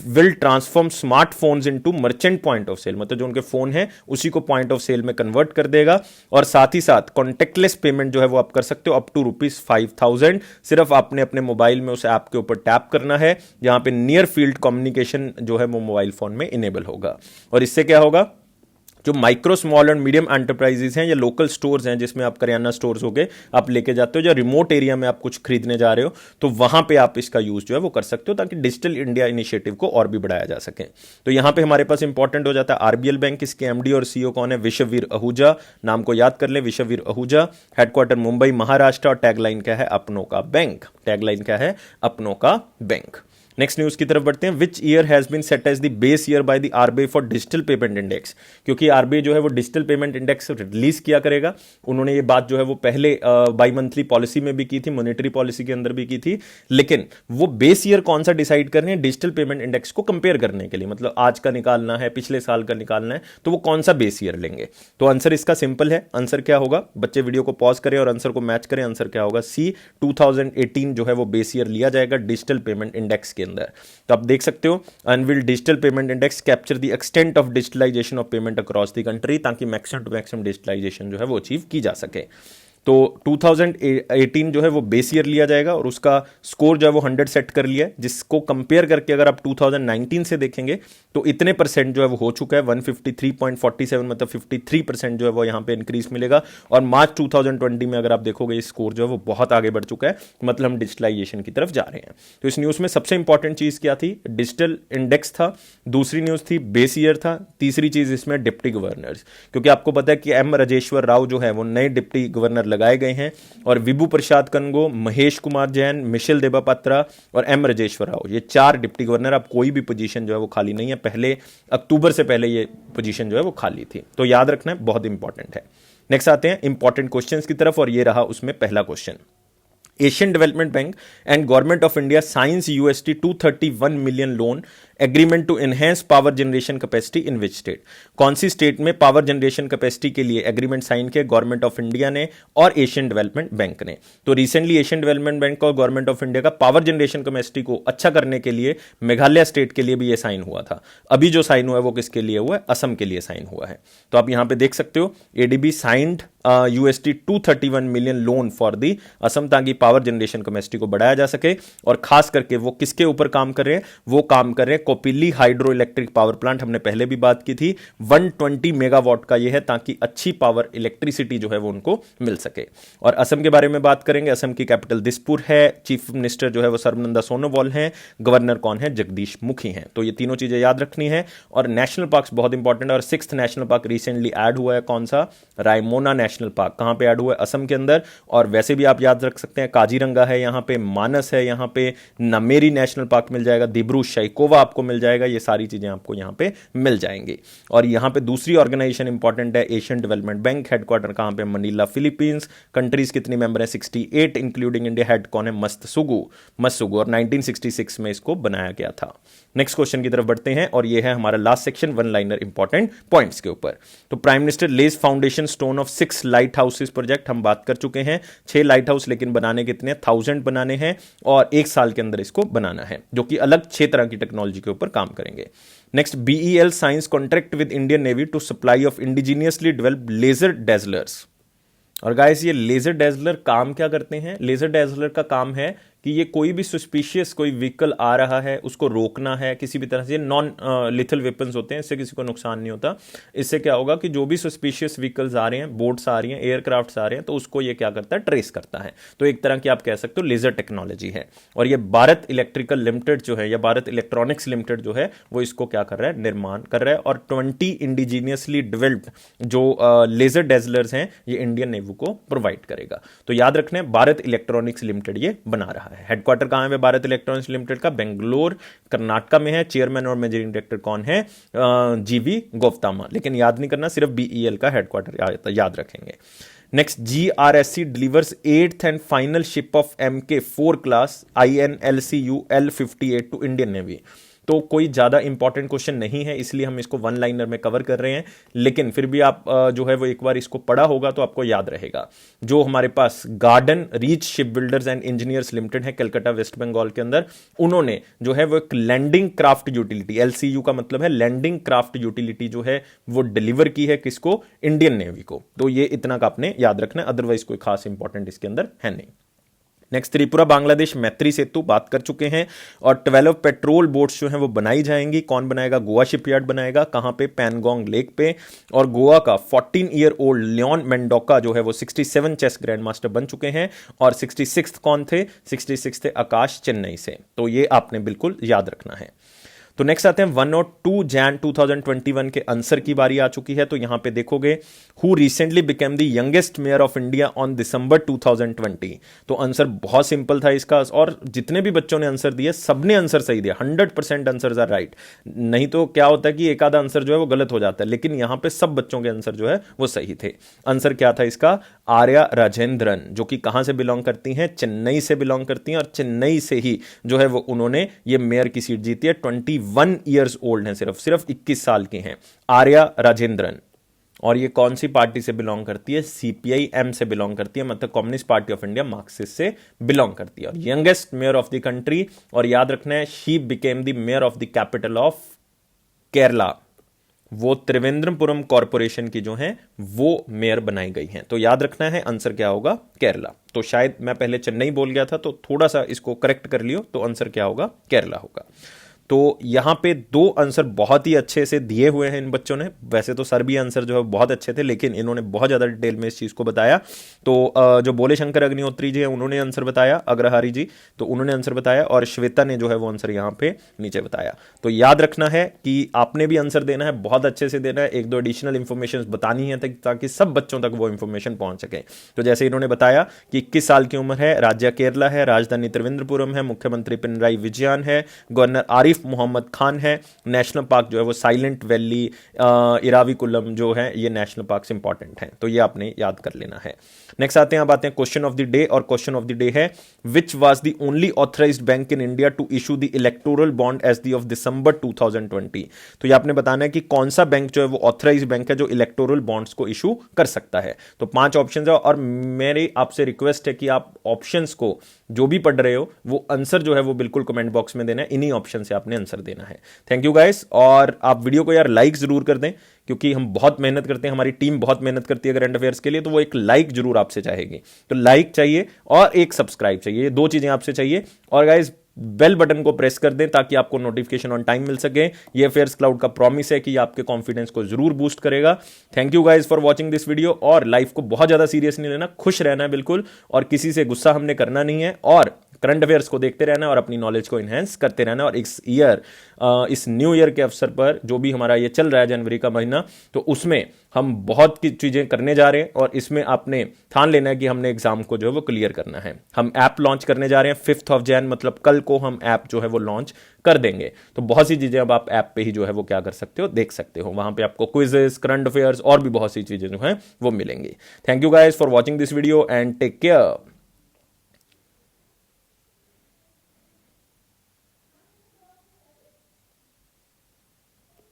will transform smartphones into merchant point of sale, मतलब जो उनके फोन है उसी को पॉइंट ऑफ सेल में कन्वर्ट कर देगा। और साथ ही साथ कॉन्टेक्टलेस पेमेंट जो है वो आप कर सकते हो अप टू ₹5,000। सिर्फ आपने अपने मोबाइल में उस ऐप के ऊपर टैप करना है, जहां पे नियर फील्ड कम्युनिकेशन जो है वो मोबाइल फोन में इनेबल होगा। और इससे क्या होगा, जो micro small and medium enterprises हैं या लोकल स्टोर्स हैं, जिसमें आप करियाना स्टोर्स हो गए आप लेके जाते हो, या रिमोट एरिया में आप कुछ खरीदने जा रहे हो, तो वहां पे आप इसका यूज जो है वो कर सकते हो, ताकि डिजिटल इंडिया इनिशिएटिव को और भी बढ़ाया जा सके। तो यहां पे हमारे पास इंपॉर्टेंट हो जाता है आरबीएल बैंक। इसके एमडी और सीईओ कौन है? विश्ववीर आहूजा। नाम को याद कर ले, विश्ववीर आहूजा। हेडक्वार्टर मुंबई, महाराष्ट्र। और टैगलाइन क्या है? अपनों का बैंक। टैगलाइन क्या है? अपनों का बैंक। नेक्स्ट न्यूज की तरफ बढ़ते हैं। Which year has been set as the base year by the RBI for digital payment index. क्योंकि आरबीआई जो है वो डिजिटल पेमेंट इंडेक्स रिलीज किया करेगा। उन्होंने ये बात जो है वो पहले बाई मंथली पॉलिसी में भी की थी, मॉनेटरी पॉलिसी के अंदर भी की थी, लेकिन वो बेस ईयर कौन सा डिसाइड कर रहे हैं डिजिटल पेमेंट इंडेक्स को कंपेयर करने के लिए, मतलब आज का निकालना है, पिछले साल का निकालना है, तो वो कौन सा बेस ईयर लेंगे। तो आंसर इसका सिंपल है। आंसर क्या होगा? बच्चे वीडियो को पॉज करें और आंसर को मैच करें। आंसर क्या होगा? सी, 2018 जो है वो बेस ईयर लिया जाएगा डिजिटल पेमेंट इंडेक्स के अंदर। तो आप देख सकते हो, and will digital payment index capture the extent of digitalisation of payment across the country, ताकि मैक्सिमम टू मैक्सिमम डिजिटलाइजेशन जो है वो अचीव की जा सके। तो 2018 जो है वो बेस ईयर लिया जाएगा, और उसका स्कोर जो है वो 100 सेट कर लिया है, जिसको कंपेयर करके अगर आप 2019 से देखेंगे तो इतने परसेंट जो है वो हो चुका है, 153.47, मतलब 53% जो है वो यहाँ पे इंक्रीज मिलेगा। और मार्च 2020 में अगर आप देखोगे ये स्कोर जो है वो बहुत आगे बढ़ चुका है, मतलब हम डिजिटलाइजेशन की तरफ जा रहे हैं। तो इस न्यूज़ में सबसे इंपॉर्टेंट चीज़ क्या थी? डिजिटल इंडेक्स था। दूसरी न्यूज़ थी बेस ईयर था। तीसरी चीज़ इसमें डिप्टी गवर्नर्स, क्योंकि आपको पता है कि एम राजेश्वर राव जो है वो नए डिप्टी गवर्नर लगाए गए हैं, और विभू प्रसाद कनगो, महेश कुमार जैन, मिशेल देबापात्रा और एम राजेश्वर राव, ये 4 डिप्टी गवर्नर। अब कोई भी पोजीशन जो है वो खाली नहीं है, पहले अक्टूबर से पहले ये पोजीशन जो है वो खाली थी, तो याद रखना है, बहुत इंपॉर्टेंट है। नेक्स्ट आते हैं इंपॉर्टेंट क्वेश्चंस की तरफ, और ये रहा उसमें पहला question. Asian development bank and government of India signs $231 million loan agreement to enhance power generation capacity in which state. कौन सी स्टेट में पावर जनरेशन कैपेसिटी के लिए एग्रीमेंट साइन किया गवर्नमेंट ऑफ इंडिया ने और एशियन डेवलपमेंट बैंक ने? तो रिसेंटली एशियन डेवलपमेंट बैंक और गवर्नमेंट ऑफ इंडिया का पावर जनरेशन कैपेसिटी को अच्छा करने के लिए मेघालय स्टेट के लिए भी यह साइन हुआ था। अभी जो साइन हुआ है वो किसके लिए हुआ है? असम के लिए साइन हुआ है। तो आप यहां पे देख सकते हो, ADB signed $231 million loan for the Assam, ताकि पावर जनरेशन कैपेसिटी को बढ़ाया जा सके। और खास करके वो किसके ऊपर काम कर रहे हैं? वो काम कर रहे हैं Kopili hydro electric power plant, हमने पहले भी बात की थी, 120 मेगावाट का ये है, ताकि अच्छी पावर इलेक्ट्रिसिटी जो है वो उनको मिल सके। और असम के बारे में बात करेंगे, असम की कैपिटल दिसपुर है, चीफ मिनिस्टर जो है वो सर्बानंद सोनोवाल हैं, गवर्नर कौन है? जगदीश मुखी हैं। तो ये तीनों चीजें याद रखनी है। और नेशनल पार्क बहुत इंपॉर्टेंट है, और 6th national park recently add हुआ है, कौन सा? Raimona national park. कहां पे ऐड हुआ है? असम के अंदर। और वैसे भी आप याद रख सकते हैं काजीरंगा है यहाँ पे, मानस है यहाँ पे, नमेरी नेशनल पार्क मिल जाएगा, दिब्रू शैकोवा आपको मिल जाएगा, ये सारी चीजें आपको यहाँ पे मिल जाएंगी। और यहाँ पे दूसरी ऑर्गेनाइजेशन इंपॉर्टेंट है एशियन डेवलपमेंट बैंक, हेडक्वार्टर कहाँ पे, मनीला फिलीपींस। कंट्रीज कितनी मेंबर है, 68 इंक्लूडिंग इंडिया। हेड कौन है, मस्तसुगु, और 1966 में इसको बनाया गया था। नेक्स्ट क्वेश्चन की तरफ बढ़ते हैं और ये है हमारा last section, one liner important points के ऊपर। तो prime minister lays foundation stone of 6 lighthouses project, हम बात कर चुके हैं। 6 लाइट हाउस, लेकिन बनाने कितने, 1000 बनाने हैं और 1 साल के अंदर इसको बनाना है, जो कि अलग 6 तरह की टेक्नोलॉजी के ऊपर काम करेंगे। Next, BEL signs contract with Indian navy to supply of indigenously developed laser dazzlers. और गाइस ये लेजर डेजलर काम क्या करते हैं, लेजर डेजलर का काम है कि ये कोई भी सस्पिशियस कोई व्हीकल आ रहा है उसको रोकना है किसी भी तरह से। नॉन लिथल वेपन्स होते हैं, इससे किसी को नुकसान नहीं होता। इससे क्या होगा कि जो भी सस्पिशियस व्हीकल्स आ रहे हैं, बोट्स आ रही हैं, एयरक्राफ्ट्स आ रहे हैं, तो उसको ये क्या करता है, ट्रेस करता है। तो एक तरह की आप कह सकते हो लेजर टेक्नोलॉजी है। और ये भारत इलेक्ट्रिकल लिमिटेड जो है या भारत इलेक्ट्रॉनिक्स लिमिटेड जो है वो इसको क्या कर रहा है, निर्माण कर रहा है। और 20 इंडिजीनियसली डेवलप्ड जो लेजर डेजलर्स हैं ये इंडियन नेवी को प्रोवाइड करेगा। तो याद रखना है भारत इलेक्ट्रॉनिक्स लिमिटेड ये बना रहा है। हेडक्वार्टर कहां है भारत इलेक्ट्रॉनिक्स लिमिटेड का, बेंगलोर कर्नाटका में है। चेयरमैन और मैनेजिंग डायरेक्टर कौन है, GV गौतम। लेकिन याद नहीं करना, सिर्फ BEL का हेडक्वार्टर याद रखेंगे। Next, GRSC delivers 8th and final ship of MK4 class INLCU L58 to Indian navy. तो कोई ज्यादा इंपॉर्टेंट क्वेश्चन नहीं है, इसलिए हम इसको वन लाइनर में कवर कर रहे हैं। लेकिन फिर भी आप जो है वो एक बार इसको पढ़ा होगा तो आपको याद रहेगा। जो हमारे पास garden reach ship builders and engineers limited है कलकत्ता वेस्ट बंगाल के अंदर, उन्होंने जो है वो एक लैंडिंग क्राफ्ट यूटिलिटी, LCU का मतलब है लैंडिंग क्राफ्ट यूटिलिटी, जो है वो डिलीवर की है किसको, इंडियन नेवी को। तो ये इतना का आपने याद रखना है, अदरवाइज कोई खास इंपॉर्टेंट इसके अंदर है नहीं। नेक्स्ट, त्रिपुरा बांग्लादेश मैत्री सेतु बात कर चुके हैं। और 12 पेट्रोल बोट्स जो हैं वो बनाई जाएंगी। कौन बनाएगा, गोवा शिपयार्ड बनाएगा। कहां पे, पैनगोंग लेक पे। और गोवा का 14 ईयर ओल्ड लियोन मेंडोका जो है वो 67 चेस ग्रैंड मास्टर बन चुके हैं। और 66 कौन थे, 66 थे आकाश चेन्नई से। तो ये आपने बिल्कुल याद रखना है। तो नेक्स्ट आते हैं 1 और 2 जैन 2021 के आंसर की बारी आ चुकी है। तो यहां पे देखोगे, who recently became the youngest mayor of India on December 2020। तो आंसर बहुत सिंपल था इसका, और जितने भी बच्चों ने आंसर दिए सबने आंसर सही दिया, 100% आंसर आर राइट। नहीं तो क्या होता है कि एक आधा आंसर जो है वो गलत हो जाता है, लेकिन यहां पे सब बच्चों के आंसर जो है वो सही थे। आंसर क्या था इसका, आर्या राजेंद्रन, जो कि कहां से बिलोंग करती हैं, चेन्नई से बिलोंग करती हैं। और चेन्नई से ही जो है वो उन्होंने ये मेयर की सीट जीती है। 21 ईयर्स ओल्ड हैं, सिर्फ 21 साल की हैं आर्या राजेंद्रन। और ये कौन सी पार्टी से बिलोंग करती है, CPIM से बिलोंग करती है, मतलब communist party of India, Marxist से बिलोंग करती है। और youngest mayor of the country, और याद रखना है she became the mayor of the capital of Kerala. वो त्रिवेंद्रपुरम कॉर्पोरेशन की जो है वो मेयर बनाई गई हैं। तो याद रखना है आंसर क्या होगा, केरला। तो शायद मैं पहले चेन्नई बोल गया था, तो थोड़ा सा इसको करेक्ट कर लियो, तो आंसर क्या होगा, केरला होगा। तो यहां पे 2 आंसर बहुत ही अच्छे से दिए हुए हैं इन बच्चों ने। वैसे तो सर भी आंसर जो है बहुत अच्छे थे, लेकिन इन्होंने बहुत ज्यादा डिटेल में इस चीज को बताया। तो जो बोले शंकर अग्निहोत्री जी हैं उन्होंने आंसर बताया, अग्रहारी जी तो उन्होंने आंसर बताया, और श्वेता ने जो है वो आंसर यहां पे नीचे बताया। तो याद रखना है कि आपने भी आंसर देना है, बहुत अच्छे से देना है, 1-2 एडिशनल इंफॉर्मेशन बतानी है ताकि सब बच्चों तक वो इंफॉर्मेशन पहुंच सके। तो जैसे इन्होंने बताया कि 21 साल की उम्र है, राज्य केरला है, राजधानी त्रिवेंद्रपुरम है, मुख्यमंत्री पिनराई विजयन है, गवर्नर आरिफ मोहम्मद खान है। नेशनल पार्क जो है वो साइलेंट वैली, इराविकुलम जो है ये नेशनल पार्क इंपॉर्टेंट हैं। तो ये आपने याद कर लेना है। नेक्स्ट आते हैं, अब आते हैं क्वेश्चन ऑफ द डे। और क्वेश्चन ऑफ द डे है, which was the only authorised bank in India to issue the electoral bond as the of December 2020। तो ये आपने बताना है कि कौन सा बैंक जो है वो ऑथराइज्ड बैंक है जो इलेक्टोरल बॉन्ड्स को इशू कर सकता है। तो 5 ऑप्शन है, और मेरी आपसे रिक्वेस्ट है कि आप ऑप्शंस को जो भी पढ़ रहे हो वो आंसर जो है वो बिल्कुल कमेंट बॉक्स में देना है, इन्हीं ऑप्शन से आपने आंसर देना है। Thank you guys. और आप वीडियो को यार लाइक जरूर कर दें, क्योंकि हम बहुत मेहनत करते हैं, हमारी टीम बहुत मेहनत करती है करंट अफेयर्स के लिए, तो वो एक लाइक जरूर आपसे चाहेगी। तो लाइक चाहिए और एक सब्सक्राइब चाहिए, ये 2 चीजें आपसे चाहिए। और गाइस बेल बटन को प्रेस कर दें ताकि आपको नोटिफिकेशन ऑन टाइम मिल सके। ये अफेयर्स क्लाउड का प्रॉमिस है कि आपके कॉन्फिडेंस को जरूर बूस्ट करेगा। Thank you guys for watching this video. और लाइफ को बहुत ज्यादा सीरियस नहीं लेना, खुश रहना है बिल्कुल, और किसी से गुस्सा हमने करना नहीं है। और करंट अफेयर्स को देखते रहना और अपनी नॉलेज को इन्हेंस करते रहना। और इस न्यू ईयर के अवसर पर जो भी हमारा ये चल रहा है जनवरी का महीना, तो उसमें हम बहुत की चीज़ें करने जा रहे हैं और इसमें आपने ठान लेना है कि हमने एग्जाम को जो है वो क्लियर करना है। हम ऐप लॉन्च करने जा रहे हैं 5 Jan, मतलब कल को हम ऐप जो है वो लॉन्च कर देंगे। तो बहुत सी चीज़ें अब आप ऐप पे ही जो है वो क्या कर सकते हो, देख सकते हो। वहां पे आपको क्विजेस, करंट अफेयर्स और भी बहुत सी चीज़ें जो हैं वो मिलेंगी। Thank you guys for watching this video and take care.